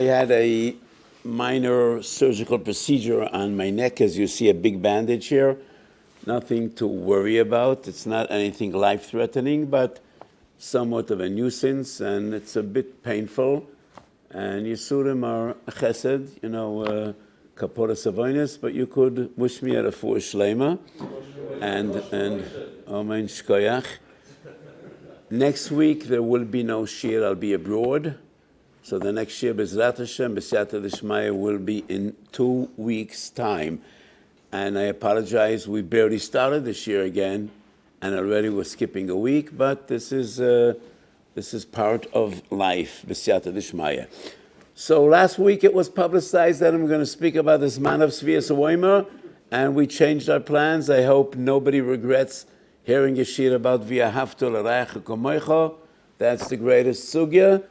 I had a minor surgical procedure on my neck, as you see a big bandage here. Nothing to worry about. It's not anything life-threatening, but somewhat of a nuisance, and it's a bit painful. And Yisurim are chesed, kapora savonis, but you could wish me a refuah shlema and amen shkoyach. Next week there will be no shiur. I'll be abroad. So the next shiur, B'ezrat Hashem, B'siyata D'Shmaya, will be in 2 weeks' time. And I apologize, we barely started this year again, and already we're skipping a week, but this is part of life, B'siyata D'Shmaya. So last week it was publicized that I'm going to speak about this man of Sefiras HaOmer, and we changed our plans. I hope nobody regrets hearing a shiur about V'ahavta l'reacha kamocha. That's the greatest sugya.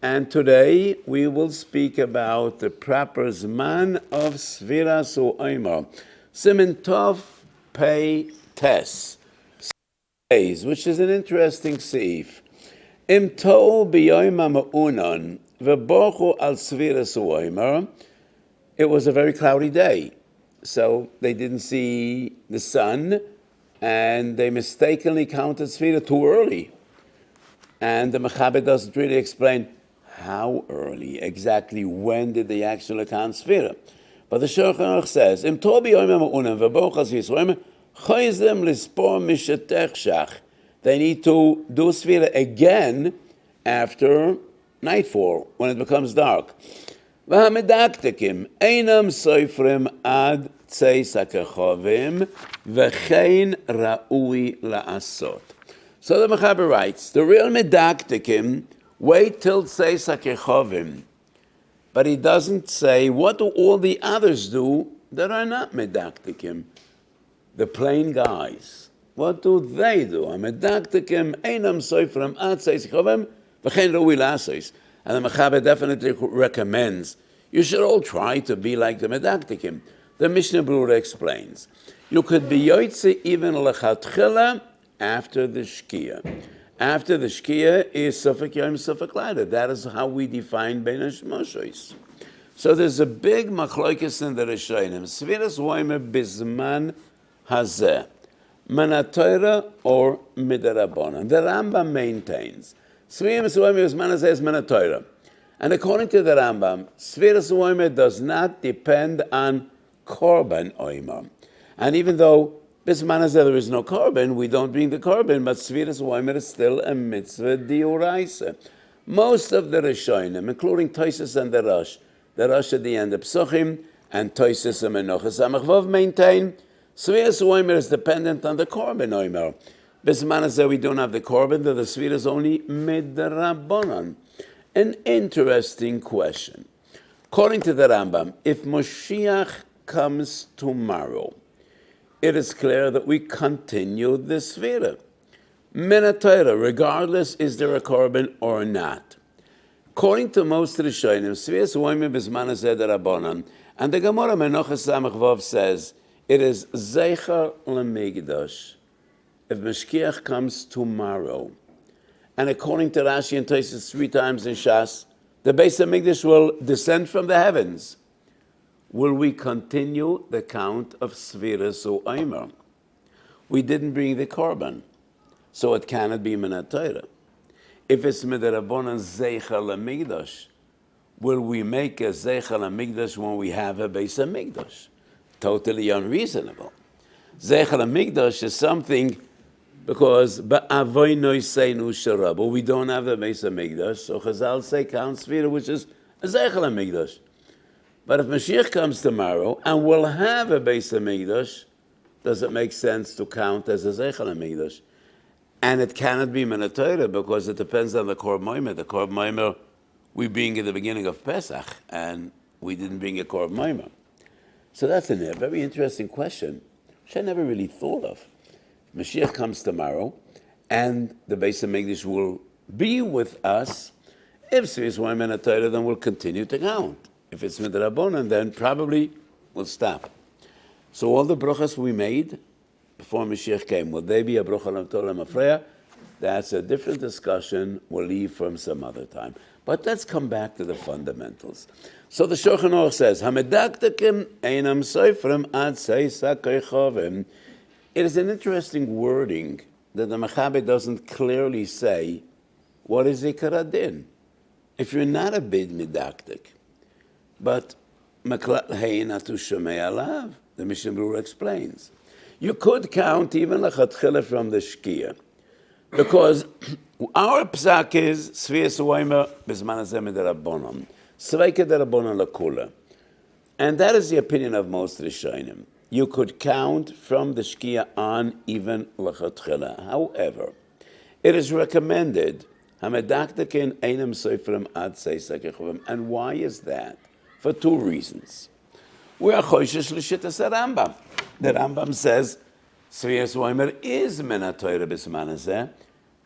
And today we will speak about the proper zman of Sefiras HaOmer. Siman Tov Pei Tes, which is an interesting seif. Im tov b'yom ha'ma'unon v'borchu al Sefiras HaOmer. It was a very cloudy day, so they didn't see the sun, and they mistakenly counted Sefira too early. And the Mechaber doesn't really explain how early, exactly when did they actually count Sefira. But the Shulchan Aruch says, Im tov b'yom ha'ma'unon v'borchu al Sefiras HaOmer chayzem lispor mishetech shach. They need to do Sefira again after nightfall, when it becomes dark. V'hamedaktekim einam soifrim ad tzeis hakechovim v'chein ra'ui la'asot. So the Mechaber writes, the real medaktekim wait till tzeis hakechovim, but he doesn't say what do all the others do that are not medaktekim, the plain guys. What do they do? Hamedaktekim einam soifrim ad tzeis hakechovim v'chein ra'ui la'asot. And the Mechaber definitely recommends you should all try to be like the medaktekim. The Mishnah Berurah explains, you could be yoytze even lechatchila after the shkia. After the shkia is sufek yom sufek laila. That is how we define bein hashmoshes. So there's a big machlokes in the Rishonim. Sefiras HaOmer bizman hazeh, manatoira or midarabonan. The Rambam maintains Sefiras HaOmer bizman hazeh is manatoira. And according to the Rambam, Sefiras HaOmer does not depend on korban omer. And even though bisman hazeh there is no korban, we don't bring the korban, but Sefiras HaOmer is still a mitzvah d'oraisa. Most of the Rishonim, including Tosfos and the Rosh at the end of Psuchim, and Tosfos and Menachos HaMachvov maintain Sefiras HaOmer is dependent on the korban omer. Bisman hazeh we don't have the korban, the Sefiras is only midrabanan. An interesting question. According to the Rambam, if Moshiach comes tomorrow, it is clear that we continue the Sefira. Minatayra, regardless is there a korban or not. According to most Rishonim, Sefiras HaOmer bizman hazeh derabanan, and the Gemara Menachos HaMachvov says it is zeicher lemigdash. If Moshiach comes tomorrow, and according to Rashi and Tosfos 3 times in Shas, the Beis HaMikdash will descend from the heavens. Will we continue the count of Sefiras HaOmer? We didn't bring the korban, so it cannot be Minat Torah. If it's Midarabonan Zeicher LaMikdash, will we make a Zeicher LaMikdash when we have a Beis HaMikdash? Totally unreasonable. Zeicher LaMikdash is something because we don't have the Beis HaMikdash, so Chazal say count Sefira, which is a Zeicher LaMikdash. But if Mashiach comes tomorrow and we'll have a Beis HaMikdash, does it make sense to count as a Zeicher LaMikdash? And it cannot be Minat Torah because it depends on the Korban Omer. The Korban Omer we bring at the beginning of Pesach, and we didn't bring a Korban Omer. So that's a very interesting question, which I never really thought of. Mashiach comes tomorrow, and the Beis HaMikdash will be with us. If Sefiras HaOmer Minat Torah, then we'll continue to count. If it's Midrabanan, then probably we'll stop. So all the brachas we made before Mashiach came, will they be a bracha l'Torah mafreya? That's a different discussion we'll leave from some other time. But let's come back to the fundamentals. So the Shulchan Aruch says, "Hamedaktakim einam soifrim ad seisa koichovim." It is an interesting wording that the Mechaber doesn't clearly say what is Ikar Adin. If you're not a bid midaktik, but maklat hein atu shomei alav, the Mishnah Berurah explains, you could count even lechatchila from the shkia, because our psak is Sefiras HaOmer b'zman hazeh mid'Rabbanan, sveika d'Rabbanan lakula, and that is the opinion of most Rishonim. You could count from the shkia on even lechatchila. However, it is recommended hamedaktakin einam soifrim ad seisa koichovim, and why is that? For two reasons. We are choishes l'shittas Rambam. The Rambam says Sefiras HaOmer is min haTorah b'zman hazeh,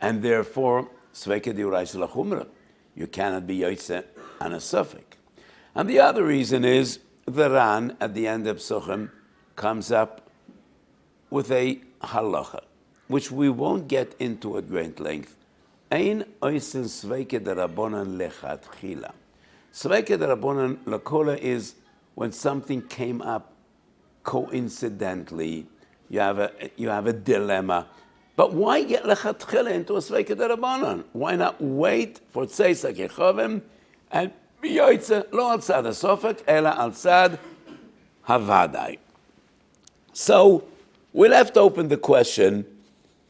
and therefore sveika d'oraisa l'chumra. You cannot be yotzeh on a suffix. And the other reason is the Ran at the end of Psuchim comes up with a halacha, which we won't get into at great length. Ein oisen sveika d'Rabbanan lechatchila. Sveika d'Rabbanan lakola is when something came up coincidentally. You have a dilemma. But why get lechatchila into a sveika d'Rabbanan? Why not wait for tzeisa kechovim and be yotzeh lo al tzad hasofek ela al tzad havadai? So we left open the question,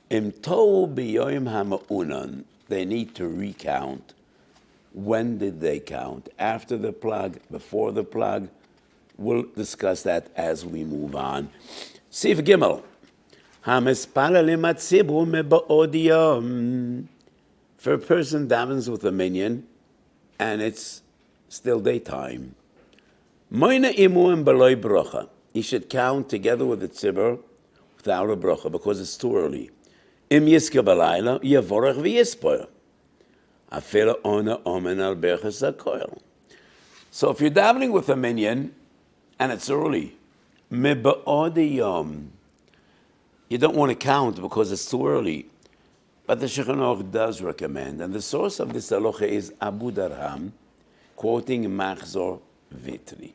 im tov b'yoyim hama'unan, they need to recount. When did they count? After the plug? Before the plug? We'll discuss that as we move on. Sif Gimel. Hamispalalim atzibur meba'od yom. If a person davens with a minyan, and it's still daytime, moina imuim b'loi brocha. He should count together with the tzibur without a brocha because it's too early. Im yiske b'layla yavorach v'yispoil. Afila ona omen al berchas hakoil. So if you're davening with a minyan and it's early, meba'od yom, you don't want to count because it's too early. But the Shulchan Aruch does recommend, and the source of this halacha is Abu Darham, quoting Machzor Vitri.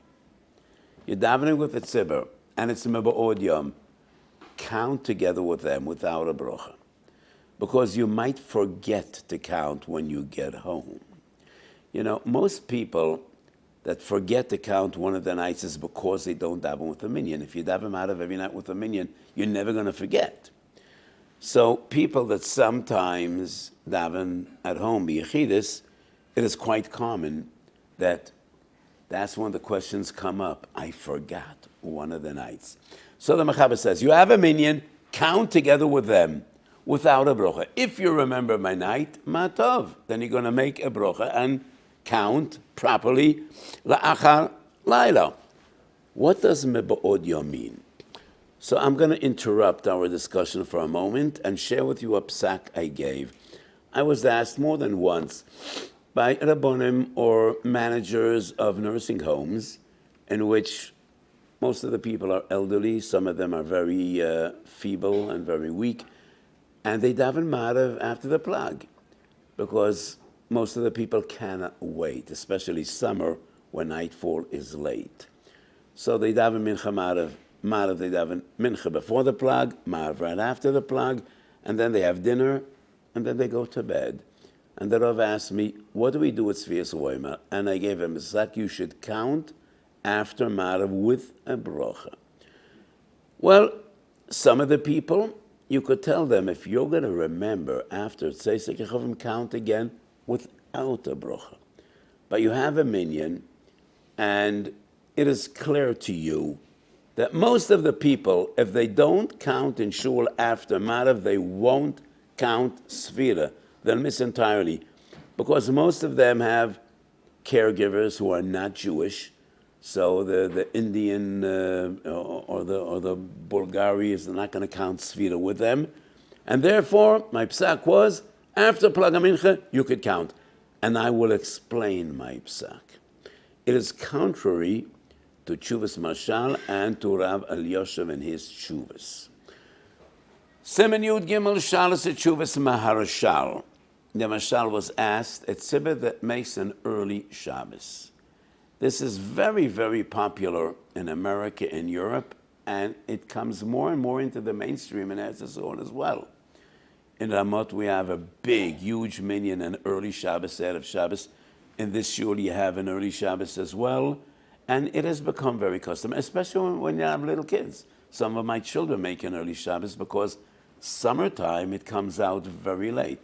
You're davening with a tzibur, and it's meba'od yom. Count together with them without a brocha, because you might forget to count when you get home. You know, most people that forget to count one of the nights is because they don't daven with a minyan. If you daven out of every night with a minyan, you're never going to forget. So people that sometimes daven at home, b'yechidus, it is quite common that that's when the questions come up. I forgot one of the nights. So the Mechaber says, you have a minyan, count together with them without a brocha. If you remember my night, ma tov, then you're going to make a brocha and count properly la'achar laila. What does meba'od yom mean? So I'm going to interrupt our discussion for a moment and share with you a psak I gave. I was asked more than once by rabbonim or managers of nursing homes in which most of the people are elderly, some of them are very feeble and very weak, and they daven marav after the plug because most of the people cannot wait, especially summer when nightfall is late. So they daven mincha marav, they daven mincha before the plug, marav right after the plug, and then they have dinner, and then they go to bed. And the Rav asked me, what do we do with Sefiras HaOmer? And I gave him a zak, you should count after marav with a brocha. Well, some of the people, you could tell them, if you're going to remember after tzeisa kechovim, count again without a brocha. But you have a minyan, and it is clear to you that most of the people, if they don't count in shul after marav, they won't count sfira. They'll miss entirely, because most of them have caregivers who are not Jewish. So the Indian or the Bulgari is not going to count sfira with them, and therefore my psak was after Plag HaMincha you could count, and I will explain my psak. It is contrary to Tshuvas Mashal and to Rav Elyoshev and his Tshuvas. Siman Yud Gimel Shalos Tshuvas Maharashal. the Mashal was asked, a tzibur that makes an early Shabbos. This is very, very popular in America and Europe, and it comes more and more into the mainstream in Eretz Yisrael as well. In Ramot, we have a big, huge minyan, an early Shabbos, Erev Shabbos. In this shul, you have an early Shabbos as well. And it has become very customary, especially when you have little kids. Some of my children make an early Shabbos because summertime, it comes out very late.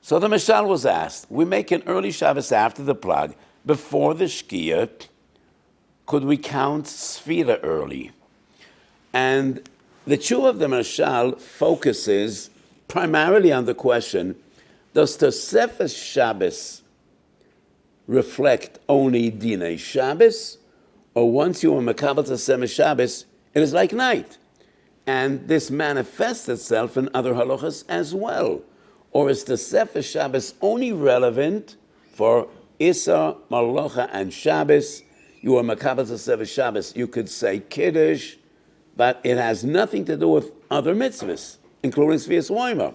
So the Mashal was asked, we make an early Shabbos after the plug, before the Shkia, could we count Sefira early? And the tshuva of the Mashal focuses primarily on the question, does Tosefes Shabbos reflect only Dinei Shabbos? Or once you are Makabel Tosefes Shabbos, it is like night. And this manifests itself in other halachas as well. Or is Tosefes Shabbos only relevant for Issa, Malacha, and Shabbos? You are Makabel Tosefes Shabbos, you could say Kiddush, but it has nothing to do with other mitzvahs, including Sefiras HaOmer.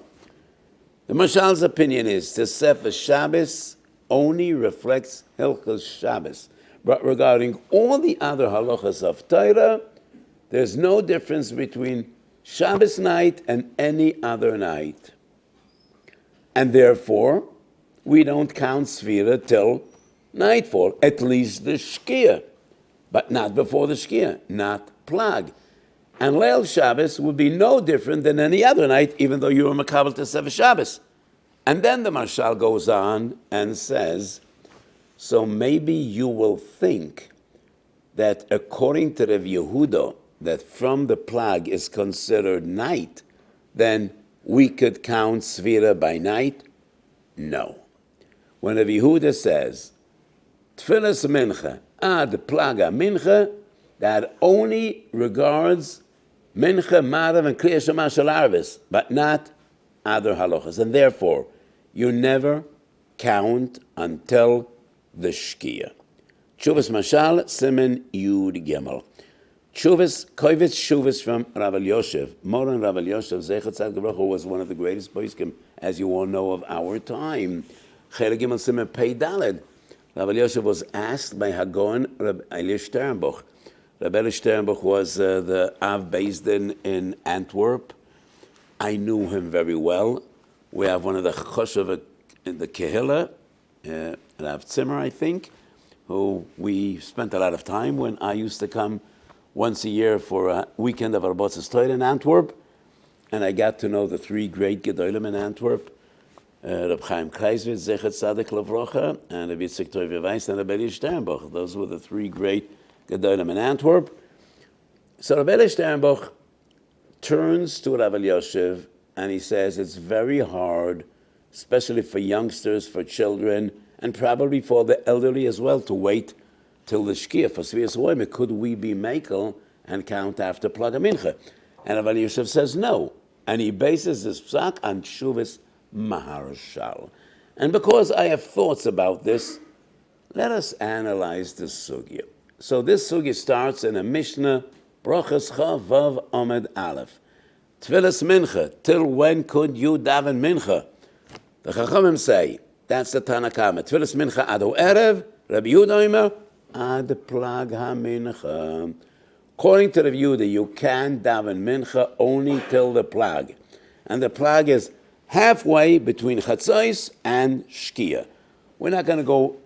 The Mashal's opinion is Tosefes Shabbos only reflects Hilchos Shabbos. But regarding all the other halachas of Torah, there's no difference between Shabbos night and any other night. And therefore, we don't count Sefira till nightfall, at least the Shkia, but not before the Shkia, not Plag. And Leil Shabbos would be no different than any other night, even though you were Makabel Tosefes Shabbos. And then the Mashal goes on and says, so maybe you will think that according to Rav Yehuda, that from the Plag is considered night, then we could count Sefira by night? No. When Rav Yehuda says, Tfilas Mincha, ad Plaga Mincha, that only regards Mincha, Marav, and Kriya Shema Shel Arvis, but not other halachas. And therefore, you never count until the Shkia. Tshuvas Mashal, Simen Yud Gimel. Tshuvas, Kovetz Tshuvas from Rav Elyoshev. Moran Rav Elyoshev, Zechat Tzad Gevrocha, was one of the greatest poskim, as you all know, of our time. Chelek Gimel Simen Pei Daled. Rav Elyoshev was asked by Hagon Reb Eli Sternbuch. Reb Eli Sternbuch was the Av Beis Din in Antwerp. I knew him very well. We have one of the Choshev in the Kehillah, Rav Zimmer, I think, who we spent a lot of time when I used to come once a year for a weekend of Arbotzes Torah in Antwerp, and I got to know the three great Gedolim in Antwerp, Reb Chaim Kreiswitz, Zechat Tzaddik Levrocha, and Reb Yitzchak Toiv Weiss, and Reb Eli Sternbuch. Those were the three great Gedolim in Antwerp. So Reb Eli Sternbuch turns to Rav Elyoshev and he says it's very hard, especially for youngsters, for children, and probably for the elderly as well, to wait till the Shkia. For Sefiras HaOmer, could we be Mekel and count after Plag HaMincha? And Rav Elyoshev says no. And he bases his psak on Tshuvas Maharshal. And because I have thoughts about this, let us analyze this sugya. So this sugya starts in a Mishnah, Brochas Vav Omed Aleph. Tfilas Mincha, till when could you daven Mincha? The Chachamim say, that's the Tanakama. Tfilas Mincha ad Erev, Rabbi Yehuda Omer, ad Plag HaMincha. According to Rabbi Yehuda, you can daven Mincha only till the Plag. And the Plag is halfway between Chatzos and Shkia. We're not going to go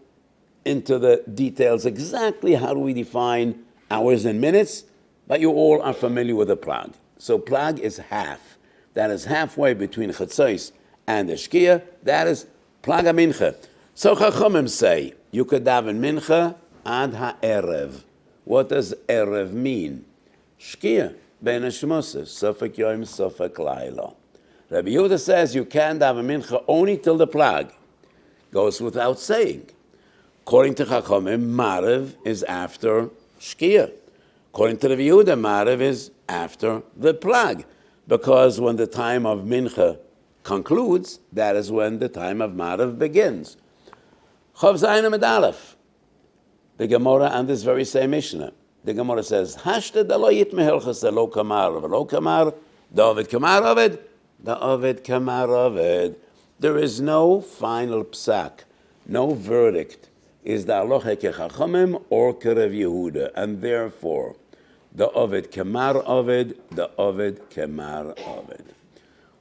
into the details exactly how do we define hours and minutes, but you all are familiar with the Plag. So Plag is half. That is halfway between Chatzos and the Shkia. That is Plag HaMincha. So Chachamim say, you could daven Mincha ad ha'erev. What does Erev mean? Shkia, ben hashmoses, Sofek Yom, Sofek Laila. Rabbi Yehuda says you can daven Mincha only till the Plag. Goes without saying. According to Chachamim, Marev is after Shkia. According to Rabbi Yehuda, Marev is after the Plag. Because when the time of Mincha concludes, that is when the time of Marev begins. Chav Zayin Amud Aleph. The Gemara on this very same Mishnah. The Gemara says, Hashta da lo yitme hilchas da lo kamar, v'lo kamar, da ovid kamar ovid, da ovid kamar ovid. There is no final psak, no verdict. Is the halacha kechachamim or kerev Yehuda, and therefore the Ovid kemar Ovid, the Ovid kemar Ovid.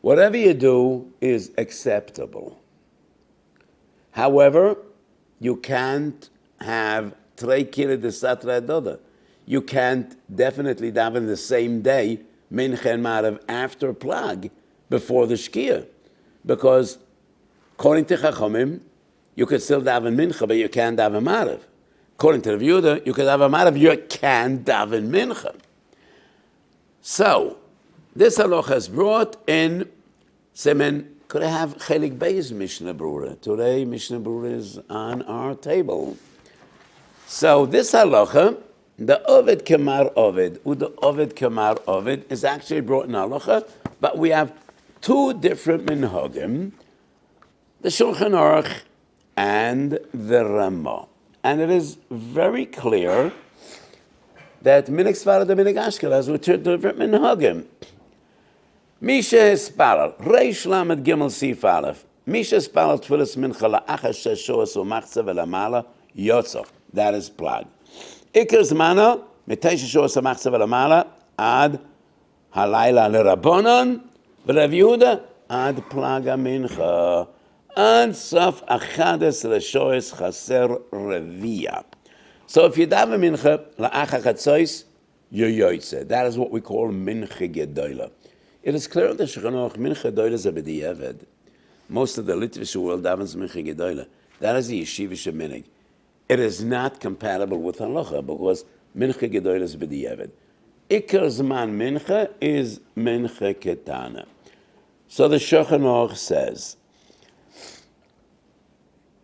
Whatever you do is acceptable. However, you can't have trei kira de satra doda. You can't definitely daven the same day, mincha and marav, after plag, before the shkia. Because according to Chachamim, you could still daven mincha, but you can't daven marav. According to the Yehuda, you could daven marav, you can daven mincha. So, this halacha is brought in Semen. Could I have Chelik Beis Mishnah Brura? Today, Mishnah Brura is on our table. So, this halacha, the Ovid Kemar Ovid, the Ovid Kemar Ovid, is actually brought in halacha, but we have two different minhagim, the Shulchan Aruch and the Ramah. And it is very clear that Minig Sfarad and Minig Ashkenaz were two different minhagim. Misha Hispalal, Reish Lamed Gimel Sif Aleph. Misha Hispalal Tfilis Mincha La'achas Sheshoas U'machza V'Lamala Yotzo. That is plag. Iker Zmana, Mitei Sheshoas U'machza V'Lamala, Ad Halayla L'Rabonon, V'Rav Yehuda, Ad Plaga Mincha. Ad Sof Achades L'Shoes Chaser Revia. So if you daven Mincha La'acha Chatzois, you're Yoytze. That is what we call Mincha Gedoyla. It is clear that Shulchan Aruch Mincha Gedoyla is a b'diavad. Most of the Litvish world davens Mincha Gedoyla. That is the Yeshivish Minig. It is not compatible with halacha because Mincha Gedoyla is b'diavad. Iker Zman Mincha is Mincha Ketana. So the Shulchan Aruch says,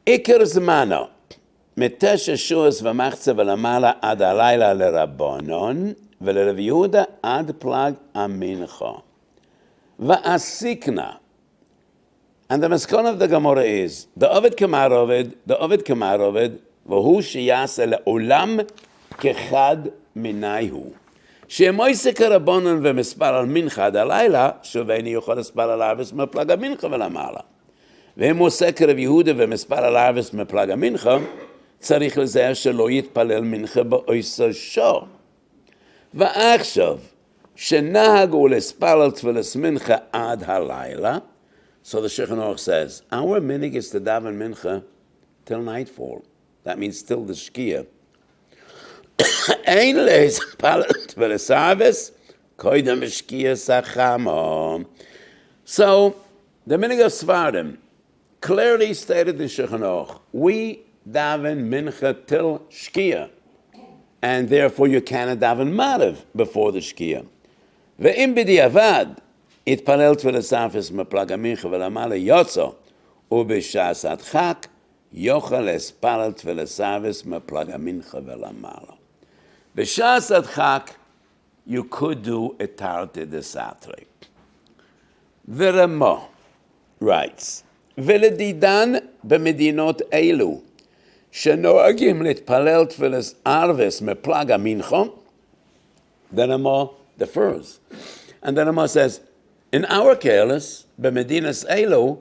Iker Zmano, Metesh Shuas v'machza v'lamala ad halayla l'Rabbanon v'leRav Yehuda ad plag amincha. Va'asikna. And the maskon of the Gemara is, the Ovid Kemar Ovid, v'hu sheyase le'olam kechad minayhu. She'moise karabonon v'mispar al mincha ad halayla, shoveni yochol espar al arvis meplag amincha v'lamala. Ve'im mose kerav Yehuda v'mispar al arvis meplag amincha, tzarich lezeher shelo yitpalel mincha ba'oisa sho. Va'achshav, shenahagu l'espalal tfilas mincha ad halayla. So the Shulchan Aruch says, our minig is to daven mincha till nightfall. That means till the shkia. Ein l'espalal tfilas arvis, koidem shkia sachamo. So the minig of Svardim clearly stated in Shulchan Aruch, we daven mincha till shkia. And therefore you cannot daven marav before the shkia. Ve'im b'diavad itpalel tfilas arvis meplag amincha v'lamala yotzo u'b'shas adchak yochel espalel tfilas arvis meplag amincha v'lamala. B'shas adchak you could do a tarte de satre. The Ramah writes, V'ledidan b'medinot elu שנוהגים להתפלל תפילת ערבס מפלג המנחה, the Ramah differs. And the Ramah says, in our case, במדינת אלו,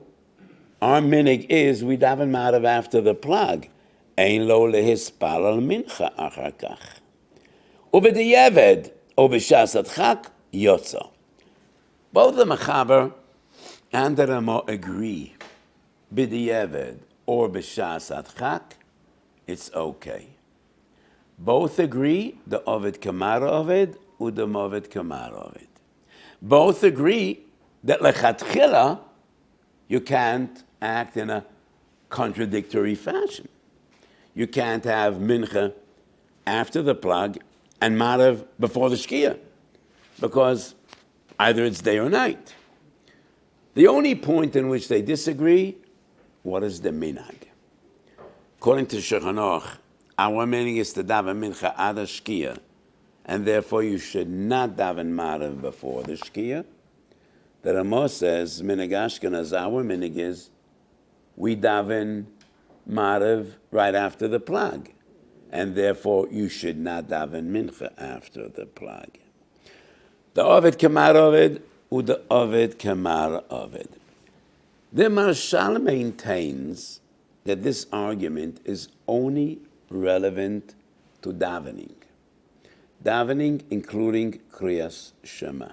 our minig is we daven marav after the plag. אין לו להספל על מנחה אחר כך. ובדיעבד, או בשעת הדחק, יוצא. Both the Mechaber and the Ramah agree. בדיעבד, or בשעת הדחק, it's okay. Both agree, the Ovid Kemar Ovid, or the Ovid Kemar Ovid. Both agree that lechatchila, you can't act in a contradictory fashion. You can't have mincha after the plug and marav before the shkia, because either it's day or night. The only point in which they disagree, what is the minhag? According to Shulchan Aruch, our meaning is to daven mincha ad shkia, and therefore you should not daven marav before the shkia. The Ramah says, minig Ashkenaz, our minig is, we daven marav right after the plag, and therefore you should not daven mincha after the plag. The Ovid Kemar Ovid, or the Ovid Kemar Ovid. The Marshal maintains that this argument is only relevant to davening. Davening including Kriyas Shema.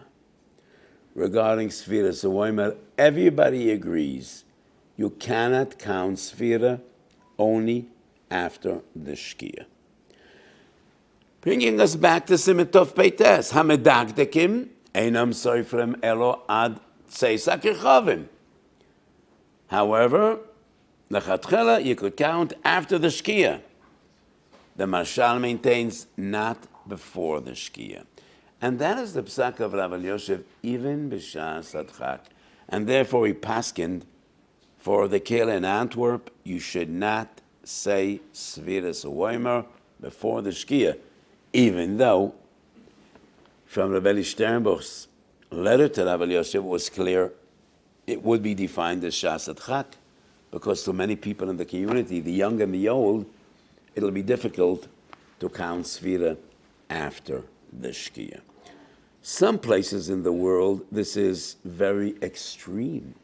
Regarding Sefiras HaOmer, everybody agrees you cannot count Sefira only after the Shkia. Bringing us back to Siman Tov Peites, Hamedagdekim einam soifrem elo ad tzeisa kirchavim. However, lechatchila you could count after the Shkia. The Marshal maintains not before the Shkia. And that is the psak of Rav Yosef, even b'shas adchak. And therefore he paskined for the Kehillah in Antwerp, you should not say Sefiras HaOmer before the Shkia, even though from Rebbe Sternbuch's letter to Rav Yosef was clear it would be defined as shas adchak, because to many people in the community, the young and the old, it'll be difficult to count Sefira after the Shkia. Some places in the world, this is very extreme,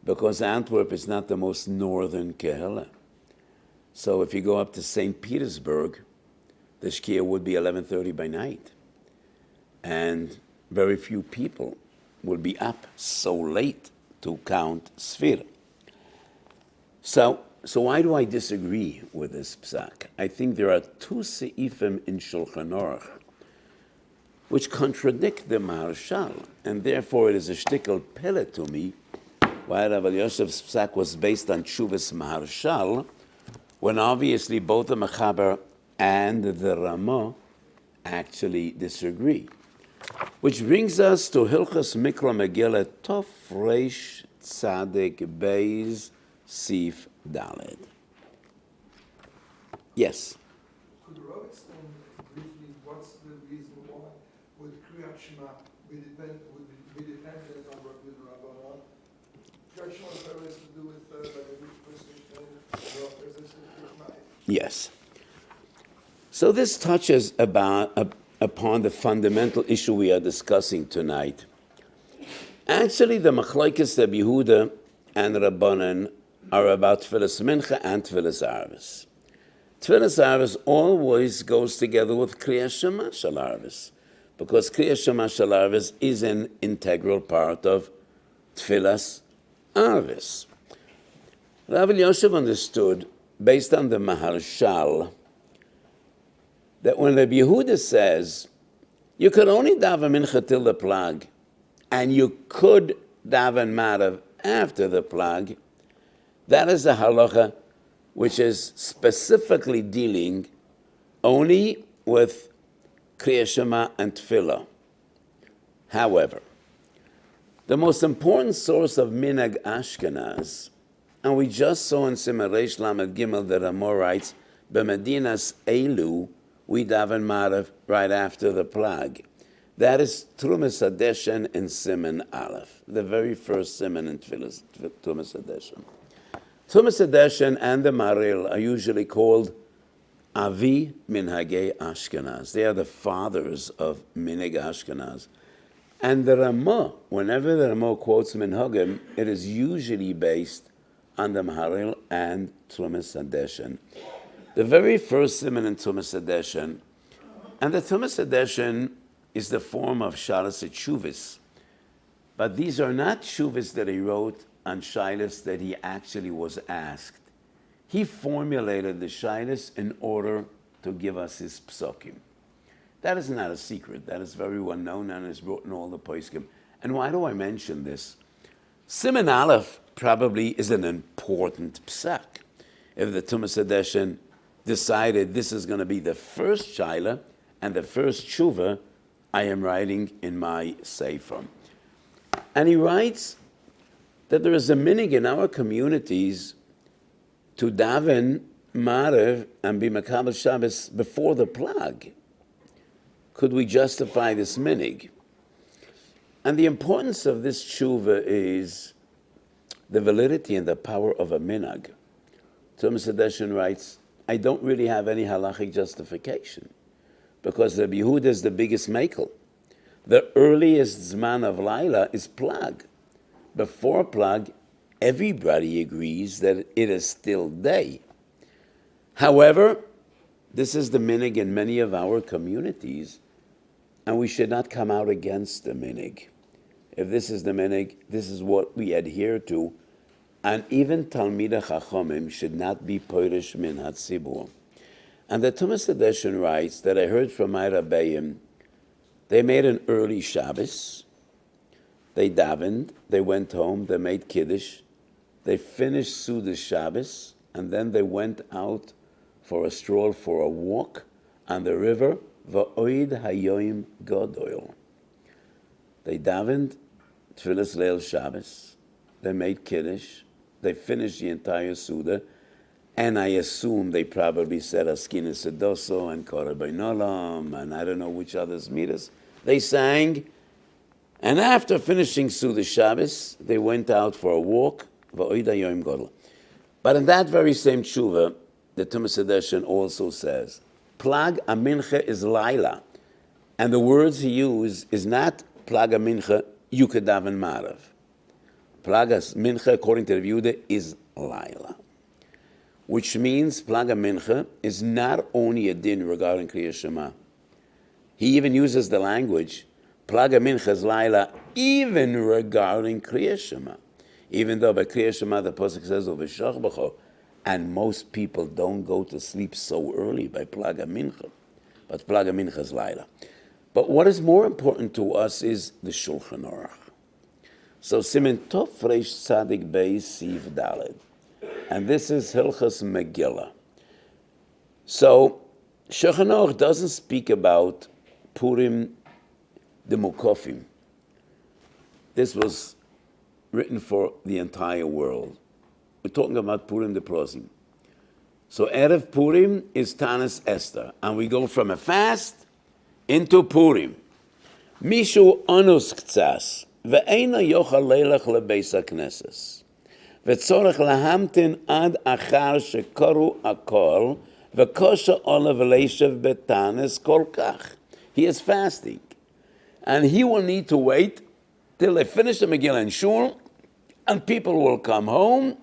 because Antwerp is not the most northern Kehillah. So if you go up to St. Petersburg, the Shkia would be 11:30 by night. And very few people will be up so late to count Sefira. So why do I disagree with this psak? I think there are two seifim in Shulchan Aruch which contradict the Maharshal, and therefore it is a shtickle pele to me why Rav Yosef's psak was based on Tshuvas Maharshal, when obviously both the Mechaber and the Ramah actually disagree. Which brings us to Hilchas Mikra Megillah Tov Reish Tzaddik Beis Sif Daled. Yes? Could the Rav explain briefly what's the reason why would Kriyat Shema be dependent on Rabbi Rabbanah? Kriyat Shema has to do with like a person Yes. So this touches upon the fundamental issue we are discussing tonight. Actually, the Machlokes Rabbi Yehuda and Rabbanan are about Tfilas Mincha and Tfilas Arvis. Tfilas Arvis always goes together with Kriyas Shema Shel Arvis, because Kriyas Shema Shel Arvis is an integral part of Tfilas Arvis. Rav Yosef understood, based on the Maharshal, that when Rabbi Yehuda says you could only daven mincha till the plag, and you could daven marav after the plag, that is a halacha which is specifically dealing only with Kriyas Shema and Tefillah. However, the most important source of minhag Ashkenaz, and we just saw in Siman Reish Lamed Gimel that Ramah writes, B'medinas Elu, we daven marav right after the plag. That is Trumas Hadeshen in Siman Aleph, the very first Siman in Trumas Hadeshen. Trumas Hadeshen and the Maril are usually called Avi Minhagei Ashkenaz. They are the fathers of Minhag Ashkenaz. And the Ramah, whenever the Ramah quotes Minhagim, it is usually based on the Maharil and Trumas Hadeshen. The very first Siman in Trumas Hadeshen, and the Trumas Hadeshen is the form of Shalas Tshuvis, but these are not Tshuvis that he wrote on Shilas that he actually was asked. He formulated the Shilas in order to give us his psukim. That is not a secret. That is very well known and is written in all the poskim. And why do I mention this? Siman Aleph probably is an important psak. If the Trumas Hadeshen decided this is going to be the first Shaila and the first Tshuva I am writing in my Sefer. And he writes that there is a minhag in our communities to daven Marev and be Makabel Shabbos before the plag. Could we justify this minhag? And the importance of this tshuva is the validity and the power of a minhag. Trumas Hadeshen writes, I don't really have any halachic justification, because Rabbi Yehuda is the biggest makel. The earliest zman of Laila is plag. Before plag, everybody agrees that it is still day. However, this is the minig in many of our communities, and we should not come out against the minig. If this is the minig, this is what we adhere to, and even Talmidei Chachamim should not be poirish min hatzibur. And the Tumas Edition writes that I heard from my Rabbeim, they made an early Shabbos, they davened, they went home, they made Kiddush, they finished Suda Shabbos, and then they went out for a stroll, for a walk on the river, Va'oid Hayoim Godoil. They davened, Tfilas Leil Shabbos, they made Kiddush, they finished the entire Suda, and I assume they probably said Askina Sedoso and Korabay Nolam, and I don't know which others midas. They sang, and after finishing Suda Shabbos, they went out for a walk, Va'oid Hayoim Godoil. But in that very same tshuva, the Tumas Edition also says, Plag Amincha is Laila. And the words he used is not Plag Amincha, Yukedav and Marav. Plag Mincha, according to the Yehuda, is Laila. Which means Plag Mincha is not only a din regarding Kriya Shema. He even uses the language, Plag Mincha is Laila, even regarding Kriya Shema. Even though by Kriya Shema the Pasuk says, V'shach b'cho, and most people don't go to sleep so early by Plaga Mincha. But Plaga Mincha is Laila. But what is more important to us is the Shulchan Aruch. So Simen Tov Reish Tzadik Beis Siv Daled. And this is Hilchas Megillah. So Shulchan Aruch doesn't speak about Purim the Mukofim. This was written for the entire world. We're talking about Purim the Prosim. So Erev Purim is Tanis Esther. And we go from a fast into Purim. Mishu onus ktsas. Ve'eina yochal leilach lebeis hakneses. Ve'tzorech lahamtin ad achar shekoru akol. Ve'kosha olav leishev betanis kol kach. He is fasting. And he will need to wait till they finish the Megillah in Shul. And people will come home.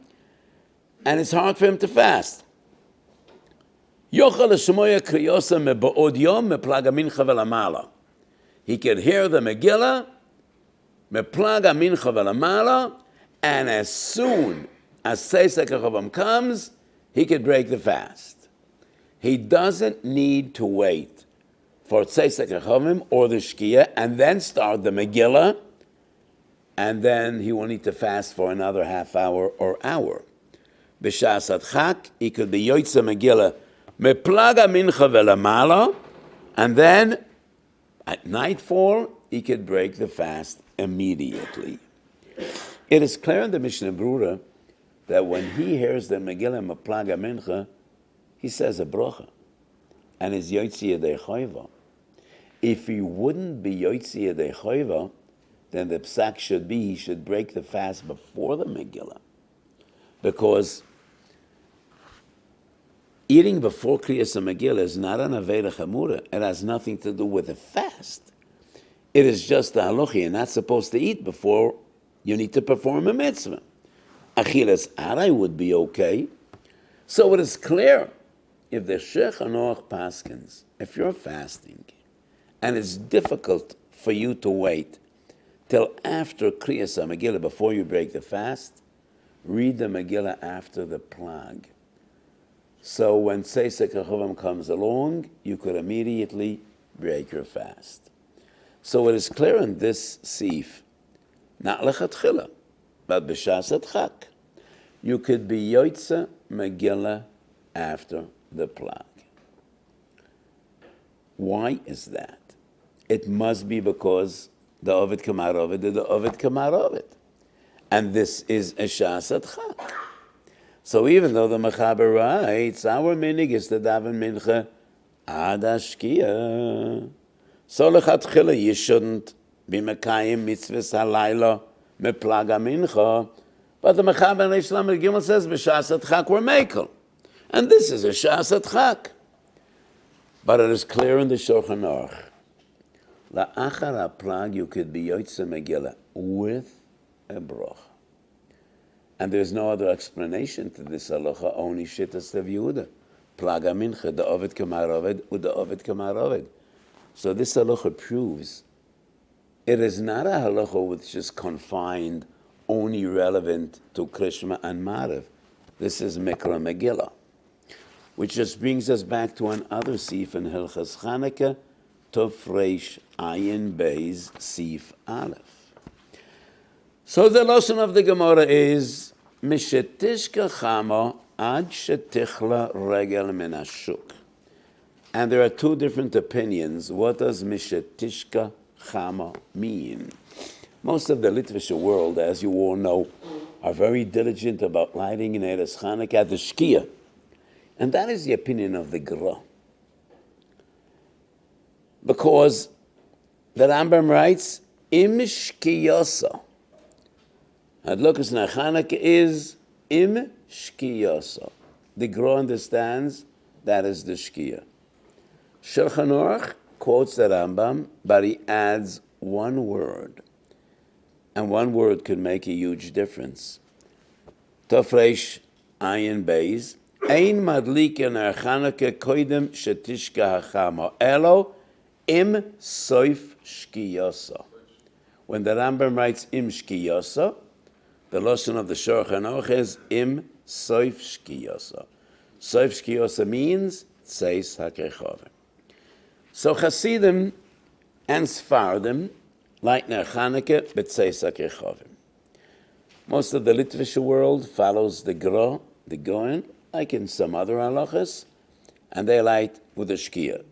And it's hard for him to fast. He could hear the Megillah, and as soon as Seisek HaChavam comes, he could break the fast. He doesn't need to wait for Seisek HaChavam or the Shkia and then start the Megillah, and then he will need to fast for another half hour or hour. B'shas adchak, he could be yoytze Megillah meplaga mincha velamala, and then at nightfall he could break the fast immediately. It is clear in the Mishnah Brura that when he hears the Megillah meplaga mincha, he says a bracha, and is yoytze yedei chayva. If he wouldn't be yoytze yedei chayva, then the psak should be he should break the fast before the Megillah. Because eating before Kriyas Megillah is not an Aveda Chamura. It has nothing to do with the fast. It is just the halacha. You're not supposed to eat before you need to perform a mitzvah. Achilas aray would be okay. So it is clear, if the Shulchan Aruch paskins, if you're fasting, and it's difficult for you to wait till after Kriyas Megillah before you break the fast, read the Megillah after the plag. So when Seisek HaChavam comes along, you could immediately break your fast. So it is clear in this sif, not lechatchila, but b'shas adchak, you could be yoytze Megillah after the plag. Why is that? It must be because the Ovid Kamar Ovid, the Ovid Kamar Ovid. And this is a shas adchak. So even though the Mechaber writes, our minig is to daven mincha ad hashkia. So lechatchila, you shouldn't be mekayim mitzvahs halayla meplaga mincha. But the Mechaber Reish Lamed Gimel says, b'shas adchak we're mekel. And this is a shas adchak. But it is clear in the Shulchan Aruch. La'achar ha'plag, you could be yoytze Megillah with a broch. And there's no other explanation to this halacha, only shittas Rav Yehuda. Plaga mincha, the ovid kamar ovid, uda ovid kamar ovid. So this halacha proves it is not a halacha which is confined, only relevant to Krishma and Marav. This is Mikra Megillah, which just brings us back to another sif in Hilchas Chanukah, Tov Reish Ayin Beis Sif Aleph. So the lesson of the Gemara is Mishetishka Chama Ad Shetichla Regel Min Hashuk. And there are two different opinions. What does Mishetishka Chama mean? Most of the Litvish world, as you all know, are very diligent about lighting in Eretz Chanukah at the Shkia. And that is the opinion of the Gra. Because the Rambam writes, Im Shkiyasa. Hadlokas na Chanukah is Im Shkiyasa. The Gra understands that is the Shkia. Shulchan Aruch quotes the Rambam, but he adds one word. And one word could make a huge difference. Tov Reish Ayin Beis, Ein madlika ner Chanukah koidem shetishka hachama elo im soif shkiyasa. When the Rambam writes im shkiyasa, the lashon of the Shulchan Aruch is im soif shkiyasa. Soif shkiyasa means tzeis hakechavim. So Hasidim and Sfardim like ner Chanukah b'tzeis hakechavim. Most of the Litvish world follows the Gra, the Goen, like in some other halachas, and they light with the Shkia.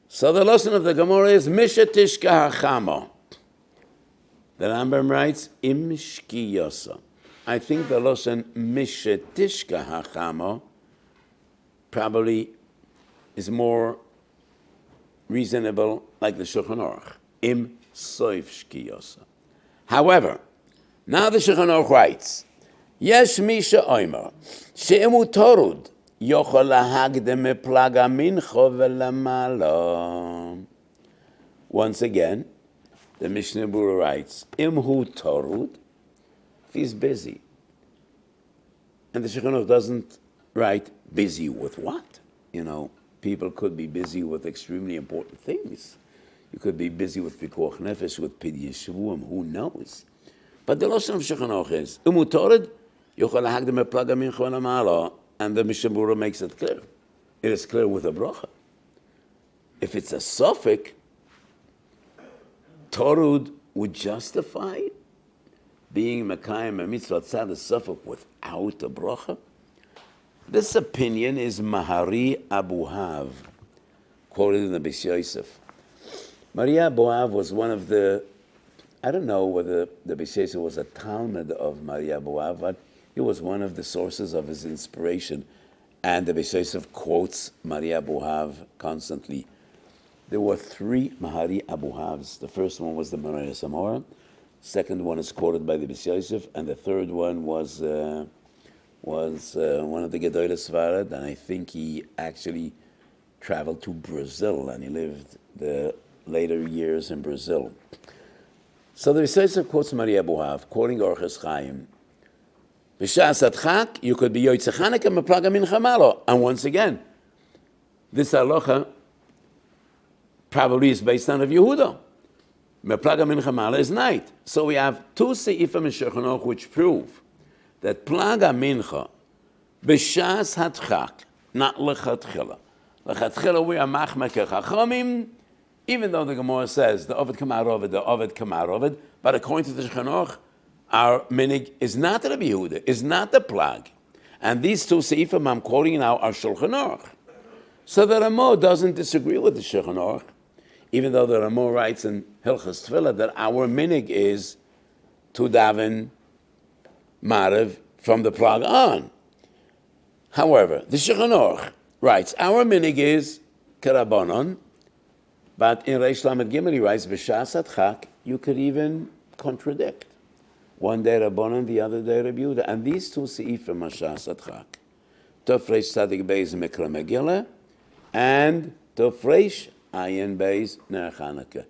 So the lesson of the Gemara is Mishetishka hachama. The Rambam writes Im Shkiyasa. I think the lesson Mishetishka hachama probably is more reasonable, like the Shulchan Aruch. Im soif shkiyasa. However, now the Shulchan Aruch writes, Yesh misha oimer, she'emu torud, yochol lahagdem plaga mincho velamala. Once again, the Mishnah Berurah writes, Imhu torud, if he's busy. And the Shulchan Aruch doesn't write busy with what? You know, people could be busy with extremely important things. You could be busy with Pikuach Nefesh, with Pidya Shavuim, who knows? But the Lashon of Shulchan Aruch is, Umutorid, Yochal Hagdem Plaga Mincha Velamala, and the Mishnah Berurah makes it clear. It is clear with a bracha. If it's a suffix, Torud would justify being Mekayim a mitzvah tzad a suffix without a bracha. This opinion is Mahari Abu Hav, quoted in the Beis Yosef. Mahari Abu Hav was one of the, I don't know whether the Beis Yosef was a Talmud of Mahari Abu Hav, but he was one of the sources of his inspiration. And the Beis Yosef quotes Mahari Abu Hav constantly. There were three Mahari Abu Havs. The first one was the Maraya Samora. Second one is quoted by the Beis Yosef, and the third one was one of the Gedolei Svarad, and I think he actually traveled to Brazil, and he lived the later years in Brazil. So the Beis Yosef quotes Mahari Abu Hav, quoting Orchos Chaim. B'shas adchak, you could be Yotzei Chanukah meplaga mincha malo. And once again, this halacha probably is based on Rav Yehuda. Meplaga mincha malo is night. So we have two seifim in Shulchan Aruch which prove that plaga mincha b'shas hadchak, not lechatchila. Lechatchila we are machmer kechachamim, even though the Gemara says the ovid kamar ovid, but according to the Shulchan Aruch, our minig is not Rabbi Yehuda, is not the plag. And these two seifim I'm quoting now are Shulchan Aruch. So the Ramah doesn't disagree with the Shulchan Aruch, even though the Ramah writes in Hilchas Tefillah that our minig is to daven Marav from the plag on. However, the Shulchan Aruch writes, our minig is kerabanon, but in Reish Lamed Gimel he writes, B'shas adchak, you could even contradict. One day Rabbanon, the other day Rabbi Yehuda. And these two seifim are Shas Adchak. Tov Reish Tzadik Beis Mikra Megillah, and Tov Reish Ayin Beis Ner Chanukah.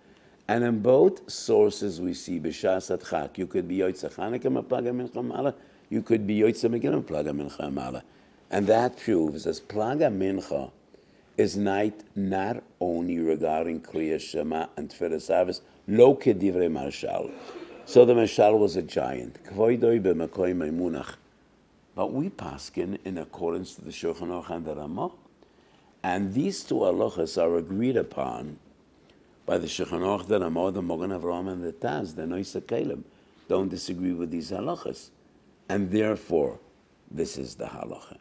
And in both sources we see B'shas Adchak. You could be Yotzei Chanukah Meplaga Mincha Mala. you could be Yotzei Megillah Plaga Mincha Mala. And that proves as Plaga Mincha is not only regarding Kriya Shema and Sefiras Avos, lo kedivrei Marshal. So the Marshal was a giant. Kvoidoi b'makoy meimunach. But we paskin in accordance to the Shulchan Aruch and the Ramah. And these two halachas are agreed upon by the Shulchan Aruch, the Ramah, the Mogan Avraham, and the Taz, the Noisa Kalim. Don't disagree with these halachas. And therefore, this is the halacha.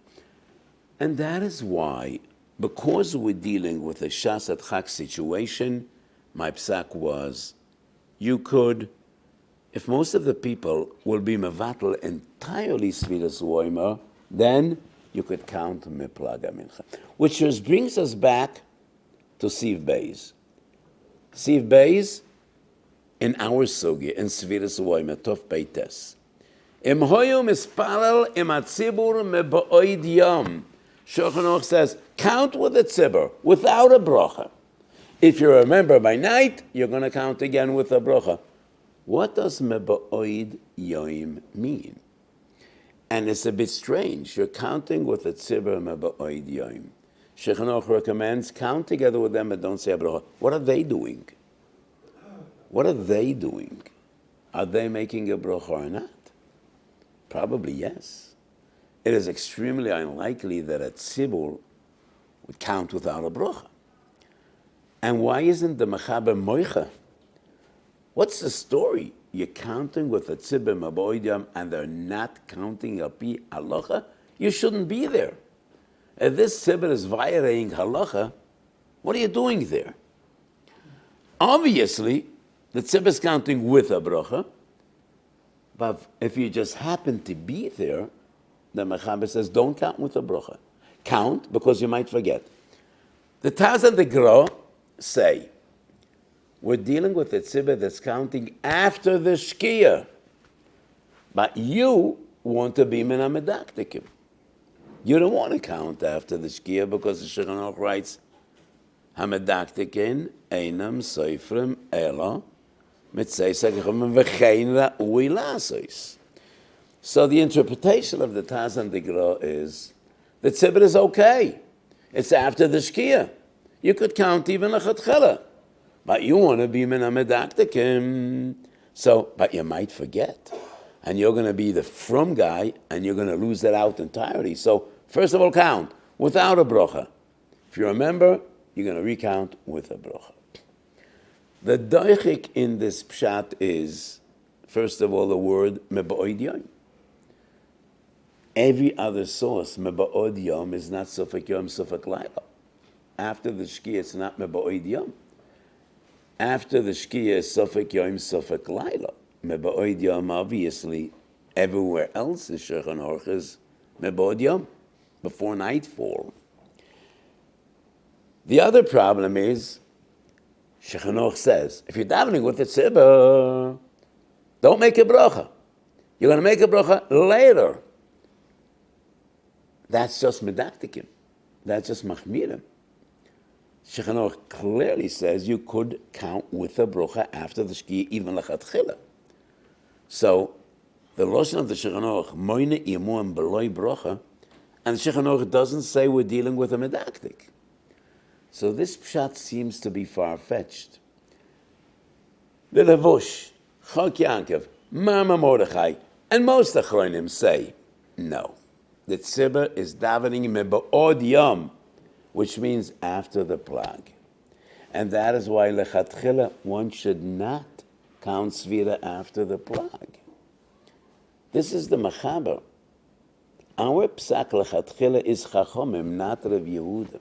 And that is why, because we're dealing with a Shas at Chak situation, my psak was, you could, if most of the people will be mevatel entirely Sefiras HaOmer, then you could count Meplaga Mincha. Which just brings us back to Siv Beis. Siv Beis, in our sugya, in Sefiras HaOmer, Tov Beites. Im hoyu mispalel im atzibur meba'oid yom. Shulchan Aruch says, count with a tzibur, without a bracha. If you remember by night, you're going to count again with a bracha. What does meba'oid yom mean? And it's a bit strange. You're counting with a tzibur meba'oid yom. Shulchan Aruch recommends count together with them and don't say a bracha. What are they doing? What are they doing? Are they making a bracha or not? Probably yes. It is extremely unlikely that a tzibur would count without a bracha. And why isn't the mechaber moicha? What's the story? You're counting with a tzibur meba'oid yom and they're not counting al pi halacha? You shouldn't be there. If this tzibur is violating halacha, what are you doing there? Obviously, the tzibur is counting with a bracha, but if you just happen to be there, the mechaber says, don't count with a bracha. Count because you might forget. The Taz and the Gra say, we're dealing with a tzibur that's counting after the shkia, but you want to be min hamedaktikim. You don't want to count after the shkia because the Shulchan Aruch writes, hamedaktikin einam soifrim ela mitzayis hagachomim v'chein ra'ui la'asos. So the interpretation of the Taz and the Gra is, the tzibur is okay. It's after the shkia. You could count even lechatchila, but you want to be min hamedaktikim. So, but you might forget, and you're going to be the from guy, and you're going to lose that out entirely. So, first of all, count without a bracha. If you remember, you're going to recount with a bracha. The doichik in this pshat is, first of all, the word meba'oid yom. Every other source, meba'oid yom, is not sufek yom, sufek laila. After the shkia, it's not meba'oid yom. After the shkia, is sufek yom, sufek laila. Meba'oid yom, obviously, everywhere else in Shulchan Aruch is meba'oid yom, before nightfall. The other problem is, Shulchan Aruch says, if you're davening with a tzibur, don't make a bracha. You're going to make a bracha later. That's just medaktikim. That's just machmirim. Shulchan Aruch clearly says you could count with a bracha after the shkia, even lechatchila. So, the lashon of the Shulchan Aruch, moine imuam beloy bracha, and the Shulchan Aruch doesn't say we're dealing with a medaktik. So this pshat seems to be far-fetched. The Levush, Chok Yankov, Mama Mordechai, and most Achronim say, no. The tzibur is davening meba'od yom, which means after the plag. And that is why lechatchila, one should not count svira after the plag. This is the mechaber. Our psak lechatchila is chachomim, not Rav Yehuda.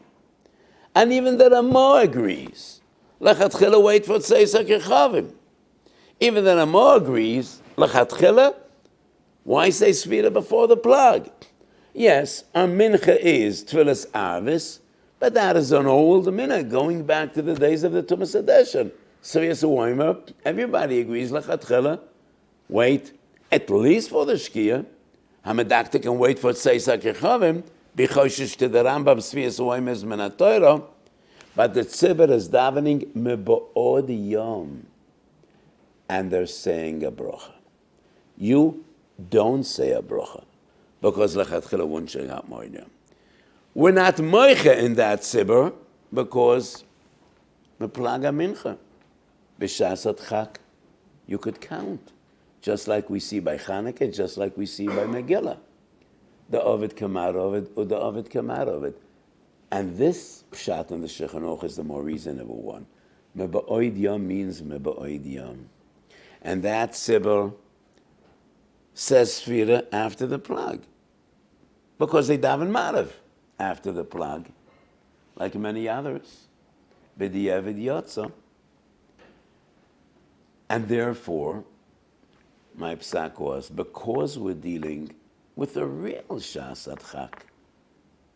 And even the Ramah agrees. Lechatchila, wait for tzeis hakechavim. Even the Ramah agrees. Lechatchila, why say svira before the plag? Yes, our mincha is tfilas arvis, but that is an old mincha going back to the days of the Tumas Hadeshen. Sefiras HaOmer, everybody agrees. Lechatchila, wait at least for the shkia. Hamedakta can wait for tzeis hakechavim. B'choshish to the Rambam Sefiras HaOmer is min haTorah, but the tzibur is davening meba'od yom, and they're saying a bracha. You don't say a bracha, because lechatchila wouldn't shake out moida. We're not moicha in that sibur, because meplaga mincha. B'shasat chak, you could count. Just like we see by Chanukah, just like we see by Megillah. The Ovid Kamar Ovid, or the Ovid Kamar Ovid. And this pshat in the Shulchan Aruch is the more reasonable one. Meba'oid yom means meba'oid yom. And that sibur says Sefira after the plug. Because they daven Marav after the plug, like many others. B'di'evid yotza. And therefore, my psak was, because we're dealing with a real shasat chak,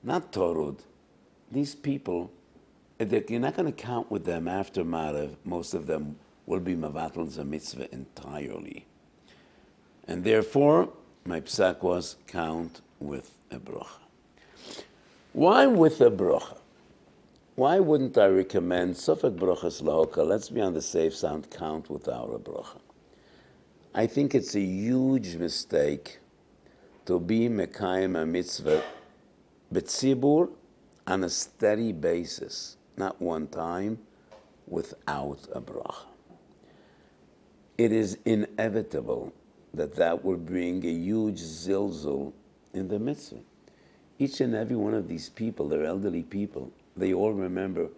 not torud, these people, you're not going to count with them after Marav. Most of them will be mavatl the mitzvah entirely. And therefore, my psak was, count with a bracha. Why with a bracha? Why wouldn't I recommend Sofek Brochas Lahoka? Let's be on the safe side, count without a bracha. I think it's a huge mistake to be Mekayim a mitzvah b'tzibur on a steady basis, not one time, without a bracha. It is inevitable that will bring a huge zilzul in the mitzvah. Each and every one of these people, they're elderly people, they all remember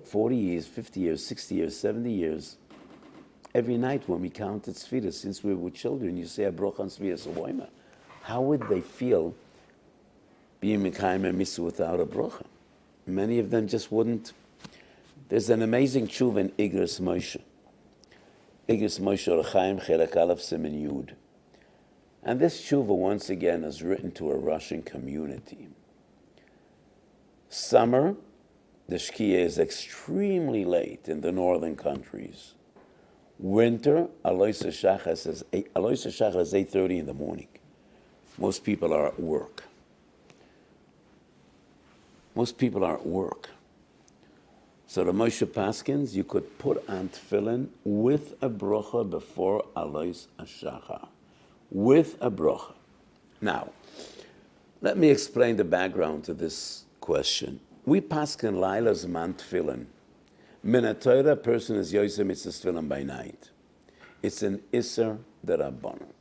40 years, 50 years, 60 years, 70 years. Every night when we counted Sefiras, since we were children, you say a bracha on Sefiras HaOmer. How would they feel being Mekayim and Mitzvah without a bracha? Many of them just wouldn't. There's an amazing tshuva in Igros Moshe. Igros Moshe Rechaim Chelek Aleph Siman Yud. And this tshuva, once again, is written to a Russian community. Summer, the Shkia is extremely late in the northern countries. Winter, Aloisa Shachar is 8:30 in the morning. Most people are at work. So the Moshe Paskins, you could put on tefillin with a bracha before Alois Shachar. With a bracha. Now, let me explain the background to this question. We paskin laila zman tefillin. Min HaTorah, a person is yosem mitzvah tefillin by night. It's an iser d'rabbanan.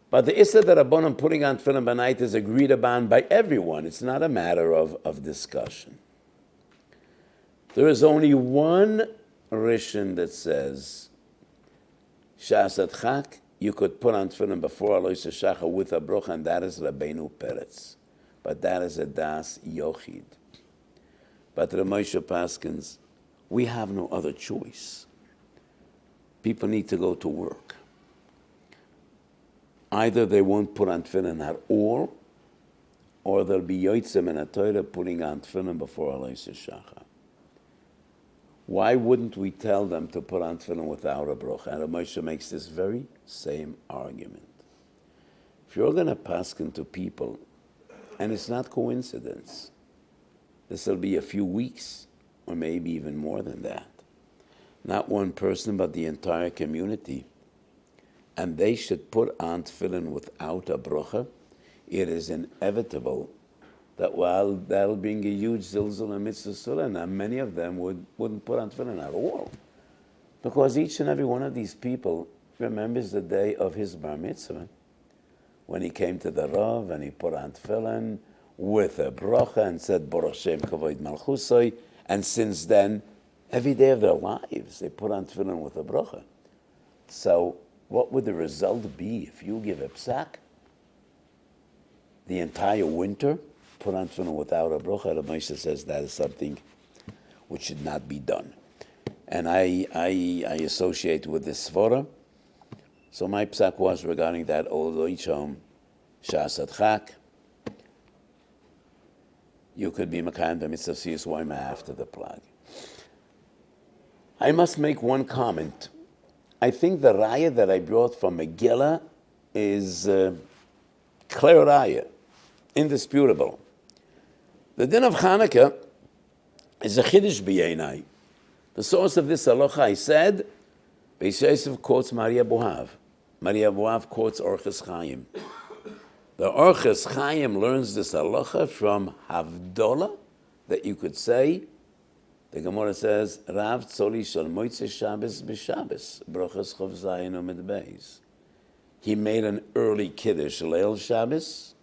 But the iser d'rabbanan putting on tefillin by night is agreed upon by everyone. It's not a matter of discussion. There is only one rishon that says shasat chak, you could put on tefillin before Alois Shachar with a bracha, and that is Rabbeinu Peretz. But that is a das yochid. But the Moshe Paskins, we have no other choice. People need to go to work. Either they won't put on tefillin at all, or they'll be yotzem in a Torah putting on tefillin before Alois Shachar. Why wouldn't we tell them to put on tefillin without a bracha? And Moshe makes this very same argument. If you're going to paskin to people, and it's not coincidence, this will be a few weeks, or maybe even more than that. Not one person, but the entire community. And they should put on tefillin without a bracha. It is inevitable that while that'll bring a huge zilzul and mitzvah sulah, and many of them wouldn't put on tefillin at all. Because each and every one of these people remembers the day of his bar mitzvah, when he came to the Rav and he put on tefillin with a bracha and said, Baruch Shem Kavod Malchusoi, and since then, every day of their lives, they put on tefillin with a bracha. So what would the result be if you give a psak the entire winter, put on tefillin without a bracha? The Moshe says that is something which should not be done. And I associate with this svara. So my psak was regarding that although ichom shasat chak, you could be mekayim the mitzvah siyus woima after the plug. I must make one comment. I think the raya that I brought from Megillah is clear raya, indisputable. The din of Chanukah is a chiddush b'yeinai. The source of this halacha, I said, Beis Yosef quotes Maria Bohav. Maria Boav quotes Orches Chaim. The Orches Chaim learns this halacha from Havdolah, that you could say, the Gemara says, Rav Tzoli Shal Moitze Shabbos B'Shabbos, Brochas Chov Zayin Omid Beis. He made an early Kiddush Leil Shabbos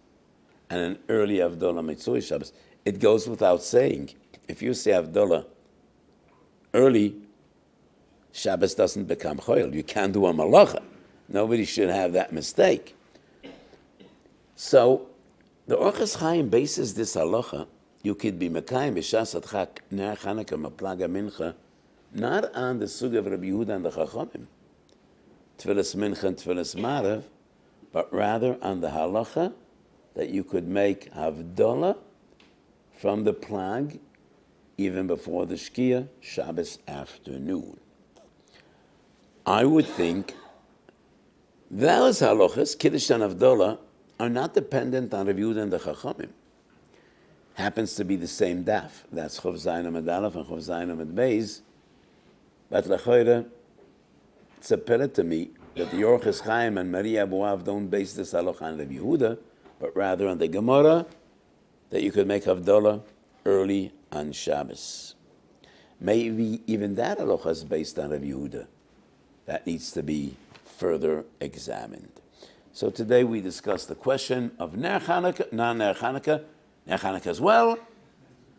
and an early Havdolah Mitzvah Shabbos. It goes without saying. If you say Havdolah early, Shabbos doesn't become Choil. You can't do a malacha. Nobody should have that mistake. So, the Orches Chaim bases this halacha, you could be Mekayim b'shas adchak ner Chanukah maplaga mincha, not on the sug of Rabbi Yehuda and the Chachamim, Tfilas mincha and Tfilas marav, but rather on the halacha that you could make Havdolah from the plag even before the Shkia, Shabbos afternoon. I would think those halachas, Kiddush and Havdolah, are not dependent on Rabbi Yehuda and the Chachamim. Happens to be the same daf. That's Chov Zayin Amud Aleph and Chov Zayin Amud Beis. But L'choira, it's a pele to me that the Orches Chaim and Maria Boav don't base this halacha on Rabbi Yehuda, but rather on the Gemara, that you could make Havdolah early on Shabbos. Maybe even that halacha is based on Rabbi Yehuda. That needs to be further examined. So today we discuss the question of Ner Chanukah, non-Ner Chanukah, Ner Chanukah as well,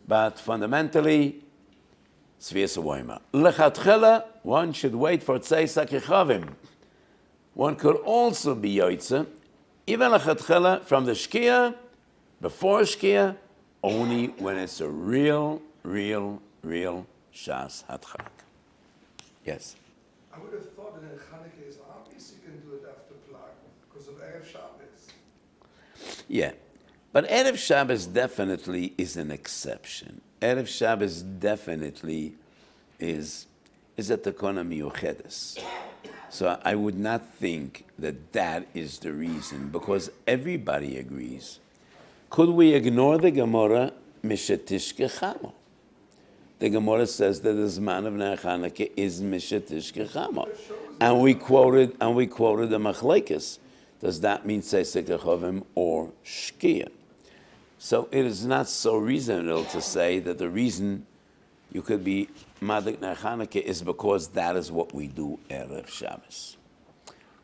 but fundamentally, Sefiras HaOmer. Lechatchila, one should wait for Tzeis HaKechavim. One could also be Yoitze, even Lechatchila from the Shkia, before Shkia, only when it's a real Shas Hadchak. Yes? I would have thought that in Chanukah is obvious you can do it after Plag because of Erev Shabbos. Yeah, but Erev Shabbos definitely is an exception. Erev Shabbos definitely is at the Kona Miyuchedes. So I would not think that that is the reason, because everybody agrees. Could we ignore the Gemara, Mishetishke Chamo? The Gemara says that the Zman of Ner Chanukah is Mishetishke Chamo. And we quoted the Machlekes. Does that mean Tzeis HaKechavim or Shkia? So it is not so reasonable to say that the reason you could be Madik Ner Chanukah is because that is what we do Erev Shabbos.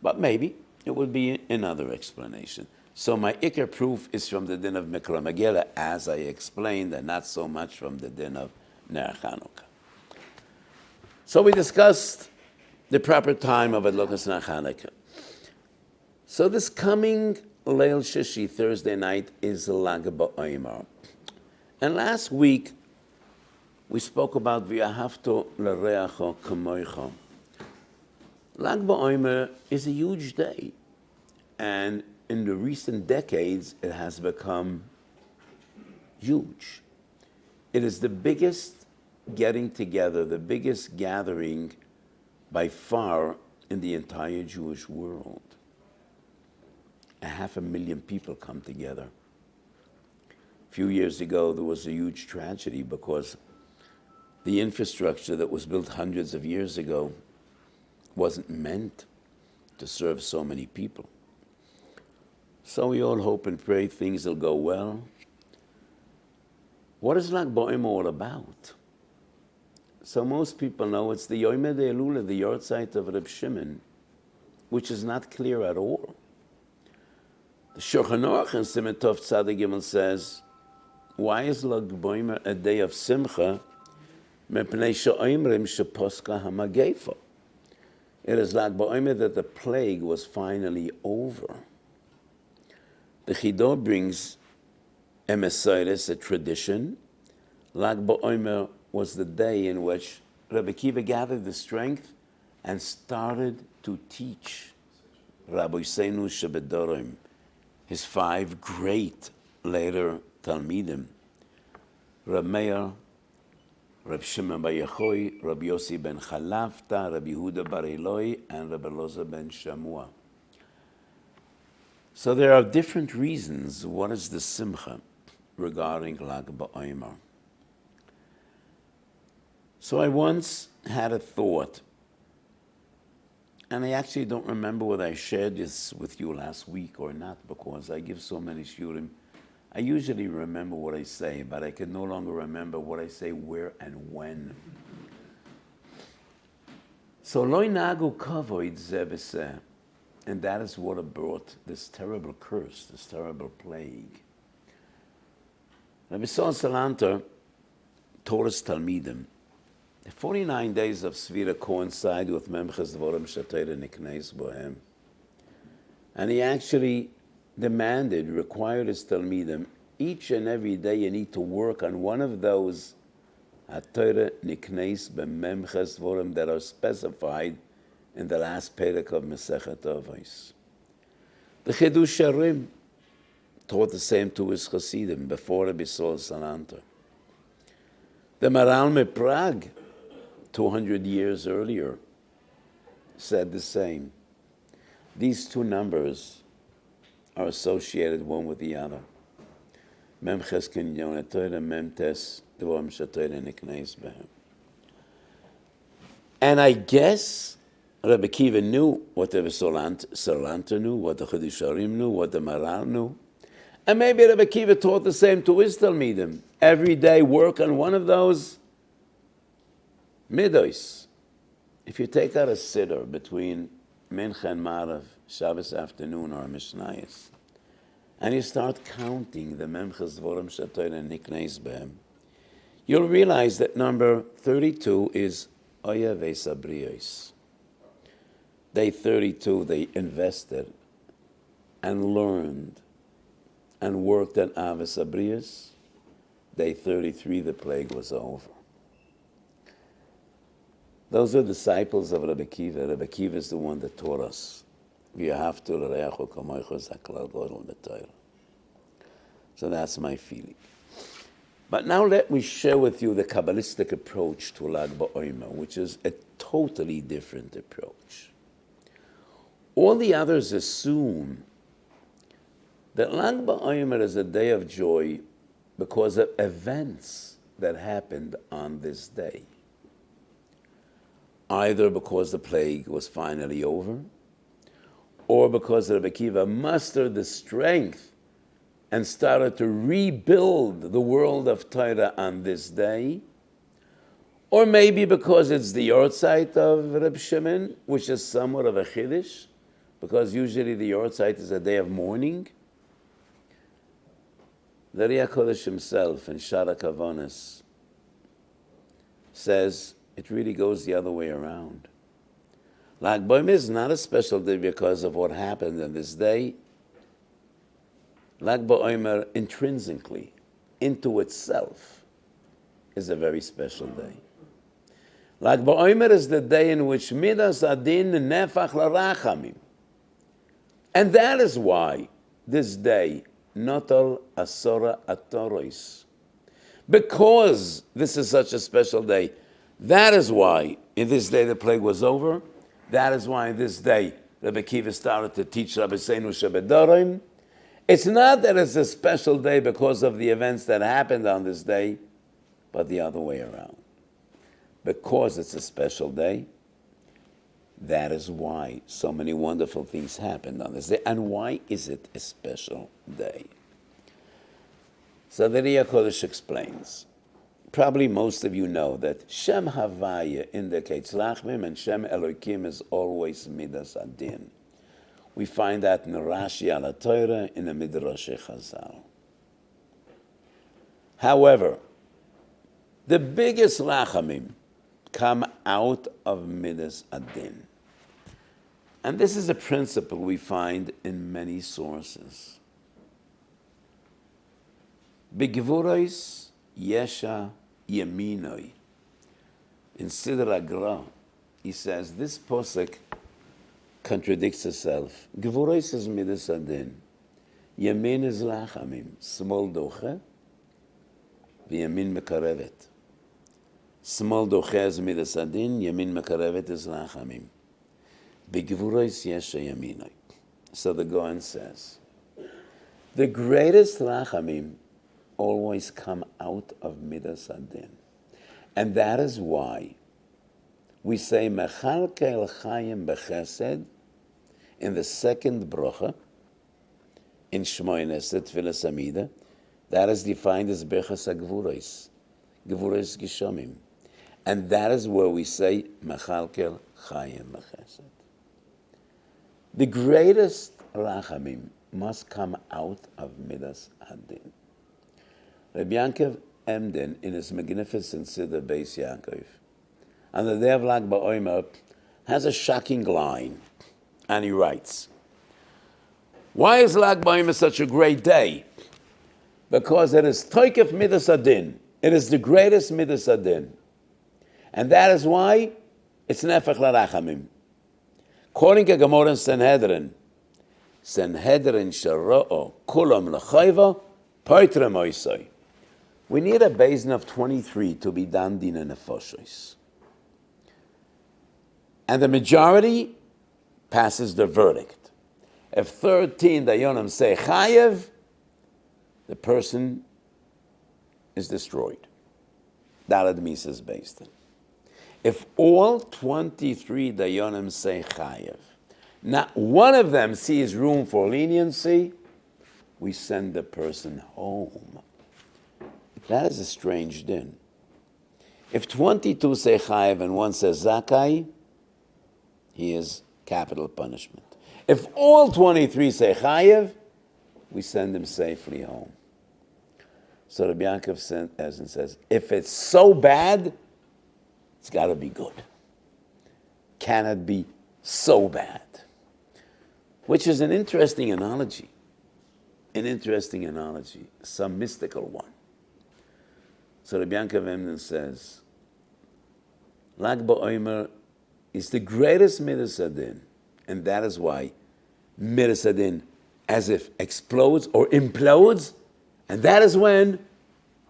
But maybe it would be another explanation. So my Iker proof is from the din of Mikra Megillah, as I explained, and not so much from the din of Ner Chanukah. So we discussed the proper time of Adlokas Ner Chanukah. So this coming Leil Shishi, Thursday night, is Lag BaOmer. And last week, we spoke about V'yahavto l'reacho kamoicho. Lag BaOmer is a huge day. And in the recent decades, it has become huge. It is the biggest getting together, the biggest gathering by far in the entire Jewish world. 500,000 people come together. A few years ago, there was a huge tragedy because the infrastructure that was built hundreds of years ago wasn't meant to serve so many people. So we all hope and pray things will go well. What is Lag BaOmer all about? So most people know it's the Yom Elul, the yahrzeit of Reb Shimon, which is not clear at all. The Shulchan Aruch in Siman Tov Tzaddik Gimel says, why is Lag BaOmer a day of simcha? Mepnei she'omrim sheposka hamagefa. It is Lag BaOmer that the plague was finally over. The Chidor brings a Messiris, a tradition. Lag BaOmer was the day in which Rabbi Akiva gathered the strength and started to teach Rabbi Seinu Shebedorim, his 5 great later Talmidim, Reb Meir, Reb Shimon Bar Yochai, Rabbi Yossi ben Chalafta, Rabbi Yehuda bar Eloi, and Rabbi Elazar ben Shamua. So there are different reasons. What is the simcha regarding Lag BaOmer? So I once had a thought. And I actually don't remember whether I shared this with you last week or not, because I give so many shiurim. I usually remember what I say, but I can no longer remember what I say, where, and when. So lo nagu kavod zeh b'zeh, and that is what brought this terrible curse, this terrible plague. Rabbi Salanter told his Talmidim, the 49 days of Sefiras coincide with Memches Dvorim Shatayra Nikneis Bohem. And he actually required his Talmidim, each and every day you need to work on one of those HaTorah Nikneis B'Memches Dvorim that are specified in the last perek of Masechet Weiss. The Chidush Sharim taught the same to his Chassidim before Rabbi Salanter. The Maral Prague, 200 years earlier, said the same. These two numbers are associated one with the other. Memches Kinyon HaTorah, Memtes Dvorim Shatayra Nikneis Behem. And I guess Rabbi Kiva knew what the Salanter knew, what the Chidush Sharim knew, what the Maral knew. And maybe Rabbi Kiva taught the same to his Talmidim. Every day work on one of those midos. If you take out a siddur between Mincha and Marav, Shabbos afternoon or Mishnayos, and you start counting the Memches Dvorim Shatayra Nikneis Behem, you'll realize that number 32 is Oya Vesabriyos. Day 32, they invested and learned and worked on Avos Abriyos. Day 33, the plague was over. Those are disciples of Rabbi Kiva. Rabbi Kiva is the one that taught us. So that's my feeling. But now let me share with you the Kabbalistic approach to Lag BaOmer, which is a totally different approach. All the others assume that Lag BaOmer is a day of joy because of events that happened on this day. Either because the plague was finally over, or because Rabbi Kiva mustered the strength and started to rebuild the world of Torah on this day, or maybe because it's the yortzeit of Reb Shimon, which is somewhat of a chiddush, because usually the yortzeit is a day of mourning. The Riach Kodesh himself in Shara Kavonis says it really goes the other way around. Lag BaOmer is not a special day because of what happened on this day. Lag BaOmer intrinsically, into itself, is a very special day. Lag BaOmer is the day in which Midas Adin Nefach LaRachamim. And that is why this day, Notal Asora Atorois. Because this is such a special day, that is why in this day the plague was over. That is why in this day Rabbi Kiva started to teach Rabbi Seinu Shebedorim. It's not that it's a special day because of the events that happened on this day, but the other way around. Because it's a special day, that is why so many wonderful things happened on this day. And why is it a special day? So the Riach Kodesh explains. Probably most of you know that Shem Havaya indicates Lachmim and Shem Elokim is always Midas Adin. We find that in Rashi ala Torah in the Midrash Chazal. However, the biggest Lachamim come out of Midas Adin. And this is a principle we find in many sources. B'gevuros Yesha Yeminoi. In Sidra Agra, he says, this posek contradicts itself. Gevuros is Midas Adin. Yemin is Lachamim. Small doche, v'yemin mekarevet. Small doche is Midas Adin, Yemin mekarevet is Lachamim. B'gevuros Yesha Yeminoi. So the Goen says, the greatest Lachamim always come out of Midas Adin. And that is why we say Mechalkel Chayim Bechesed in the second bracha in Shmoynes, the Tfilas Amida. That is defined as Birchas HaGvuros, Gvuros Gishomim. And that is where we say Mechalkel Chayim Bechesed. The greatest rachamim must come out of Midas Hadin. Rabbi Yankov Emden, in his magnificent Siddur Beis Yaakov, on the day of Lag BaOmer, has a shocking line, and he writes, why is Lag BaOmer such a great day? Because it is Toikef Midas Hadin. It is the greatest Midas Hadin. And that is why it's Nefech LaRachamim. According to Gemara in Sanhedrin Shara'o Kulam L'chayva Poitre Moisai. We need a basin of 23 to be done din and nefoshes. And the majority passes the verdict. If 13 dayonim say chayev, the person is destroyed. Dalad misas based. If all 23 dayonim say chayev, not one of them sees room for leniency, we send the person home. That is a strange din. If 22 say chayev and one says zakai, he is capital punishment. If all 23 say chayev, we send him safely home. So Rabbi Yaakov says, if it's so bad, it's got to be good. Can it be so bad? Which is an interesting analogy. Some mystical one. So Rabbi Yankov Emden says, Lag BaOmer is the greatest Midas Hadin, and that is why Midas Hadin as if explodes or implodes, and that is when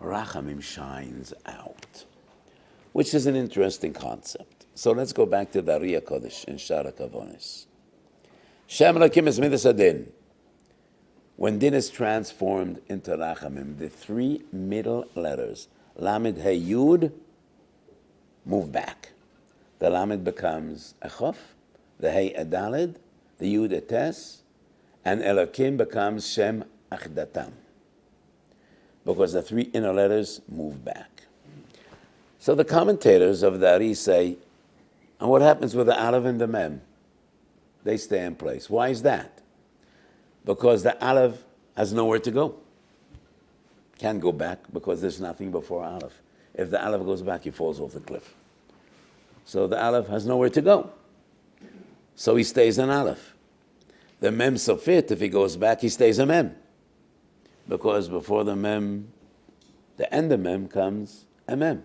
Rachamim shines out, which is an interesting concept. So let's go back to the Ariya Kodesh in Shara Kavonis. Shem Elokim is Midas Hadin. When din is transformed into Rachamim, the three middle letters, Lamed He Yud, move back. The Lamed becomes a Chof, the He a Daled, the Yud a Tes, and Elokim becomes Shem Achdatam, because the three inner letters move back. So the commentators of the Ari say, and what happens with the Aleph and the Mem? They stay in place. Why is that? Because the Aleph has nowhere to go. Can't go back because there's nothing before Aleph. If the Aleph goes back, he falls off the cliff. So the Aleph has nowhere to go. So he stays an Aleph. The Mem Sofit, if he goes back, he stays a Mem. Because before the Mem, the end of Mem comes a Mem.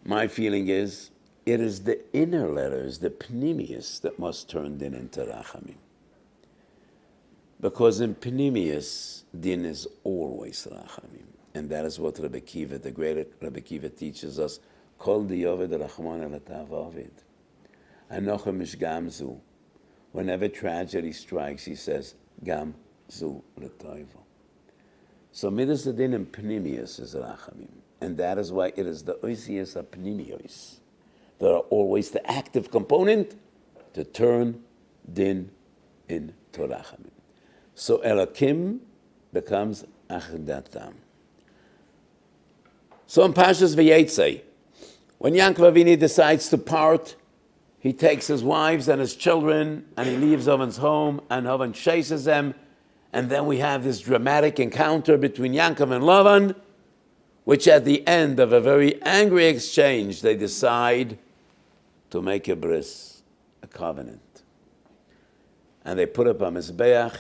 My feeling is, it is the inner letters, the Pnimius, that must turn din into Rachamim. Because in Pnimius, din is always Rachamim. And that is what Rabbi Kiva, the great Rabbi Kiva, teaches us. Kol diyovid rachman elatav ovid. Anochem ish gamzu. Whenever tragedy strikes, he says, Gam zu l'toivo. So Midas Hadin and Pnimius is Rachamim. And that is why it is the Oisius of Pnimios. There are always the active component to turn din into Rachamim. So Elokim becomes Achdatam. So in Pashas V'yetzei, when Yaakov Avinu decides to part, he takes his wives and his children and he leaves Oven's home and Oven chases them. And then we have this dramatic encounter between Yaakov and Lavan, which at the end of a very angry exchange, they decide to make a bris, a covenant. And they put up a mizbeach,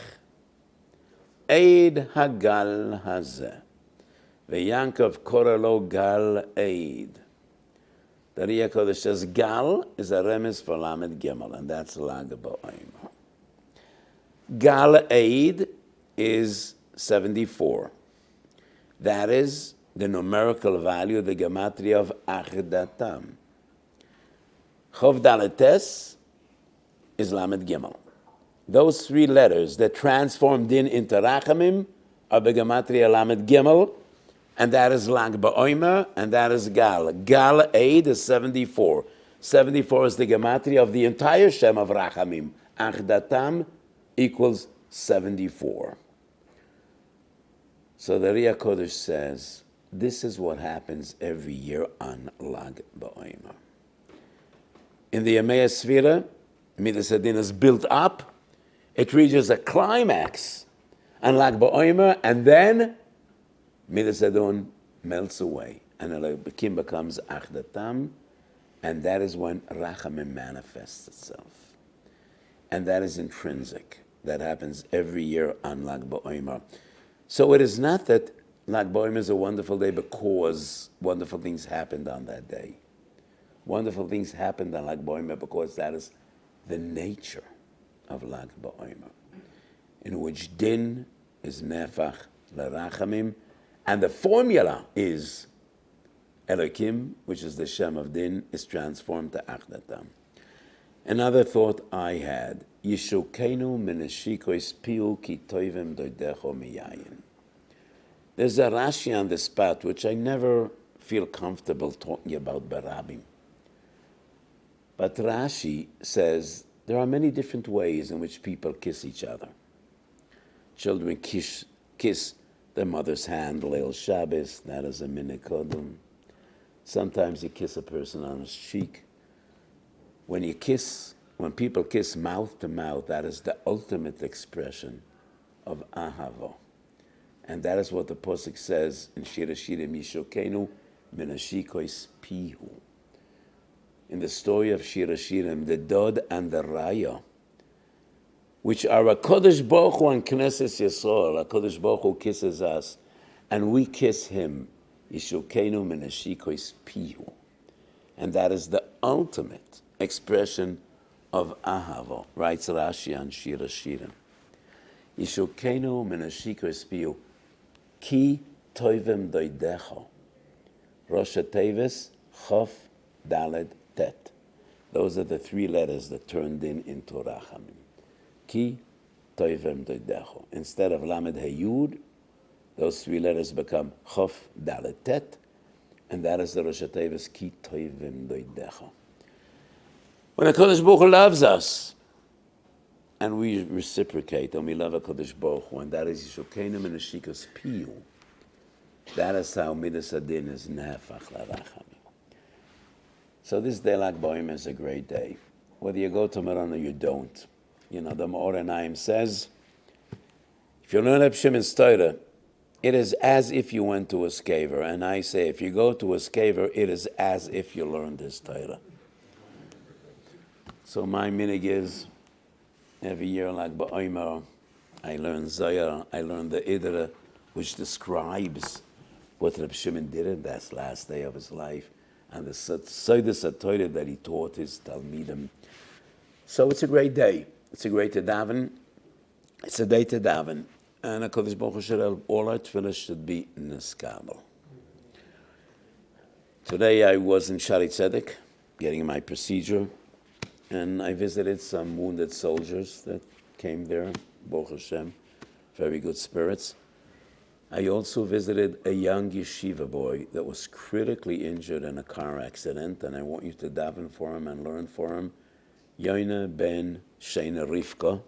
Eid Hagal Hazeh. V'Yankov korelo Gal Eid. The Ariya Kodesh says Gal is a remes for Lamed Gimel, and that's Lag BaOmer. Gal Eid is 74. That is the numerical value, the gematria of Achdatam. Chov Daletes is Lamed Gimel. Those three letters that transformed din into Rachamim are the gematria Lamed Gimel, and that is Lag BaOmer, and that is Gal. Gal Eid is 74. 74 is the gematria of the entire Shem of Rachamim. Achdatam equals 74. So the Ria Kodesh says, this is what happens every year on Lag BaOmer. In the Yemei Sefira, Midas Hadin is built up. It reaches a climax on Lag BaOmer, and then Midas Hadin melts away, and Elokim becomes Achdatam, and that is when Rachamim manifests itself. And that is intrinsic. That happens every year on Lag BaOmer. So it is not that Lag BaOmer is a wonderful day because wonderful things happened on that day. Wonderful things happened on Lag BaOmer because that is the nature of Lag BaOmer, in which din is nefach lerachamim, and the formula is Elokim, which is the Shem of din, is transformed to Achdatam. Another thought I had, Yishukenu minashikois piu ki toivim doidecho miyayin. There's a Rashi on the spot which I never feel comfortable talking about Barabim. But Rashi says there are many different ways in which people kiss each other. Children kiss their mother's hand, Leil Shabbos, that is a minikodum. Sometimes you kiss a person on his cheek. When people kiss mouth to mouth, that is the ultimate expression of ahava. And that is what the Pasuk says in Shir Hashirim, Yishokenu minashikois pihu. In the story of Shir Hashirim, the Dod and the Raya, which are a Kodesh Baruch Hu and Knesset Yisrael, a Kodesh Baruch Hu kisses us, and we kiss him, Yishukenu minashikois pihu. And that is the ultimate expression of ahava, writes Rashi on Shir Hashirim. Yishukenu minashikois pihu, ki toivim doidecho. Rosh Tevis, Chof, Daled, Tet. Those are the three letters that turned into Rachamim. Ki toivim doidecho. Instead of Lamed Heyud, those three letters become Chof, Daled, Tet, and that is the Rosh Tevis, ki toivim doidecho. When a Kodesh Baruch Hu loves us, and we reciprocate, and we love a Kodesh Baruch Hu, and that is Yishokeinu Menashikas Piyu. That is how Midas Adin is Nefach LaRachamim. So this day Lag BaOmer is a great day. Whether you go to Meron or you don't. You know, the Meor Naim says, if you learn Reb Shimon's Torah, it is as if you went to a skaver. And I say, if you go to a skaver, it is as if you learned his Torah. So my minig is, every year Lag BaOmer, I learn Zohar, I learn the Idra, which describes what Reb Shimon did in that last day of his life, and the Seidas HaTorah that he taught his Talmidim. So it's a great day. It's a great daven. It's a day to daven. And HaKadosh Baruch Hu should have, all our tefillah should be niskabel. Today I was in Shari Tzedek, getting my procedure, and I visited some wounded soldiers that came there, Baruch Hashem, very good spirits. I also visited a young yeshiva boy that was critically injured in a car accident, and I want you to daven for him and learn for him. Yoina ben Sheina Rivka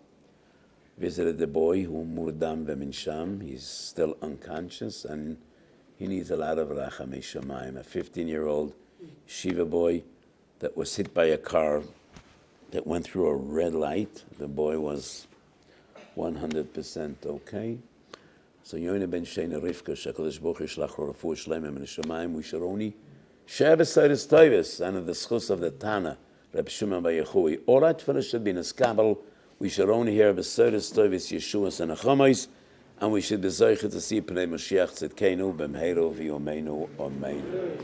visited the boy who murdam v'minsham. He's still unconscious, and he needs a lot of rachamei shamayim. A 15-year-old yeshiva boy that was hit by a car that went through a red light. The boy was 100% okay. So Yoina ben Sheina Rivka, Shekadosh Baruch Hu Yishlach Lo Refuah Shleima Min Hashamayim, we should only share b'seidas toivos and of the schus of the Tana, Reb Shimon bar Yechui. All our tefillah should be niskabel. We should only hear b'seidas toivos Yeshuas and Achomos, and we should be zeicha to see Pnei Mashiach Tzidkenu b'mheiro v'yomeinu amen.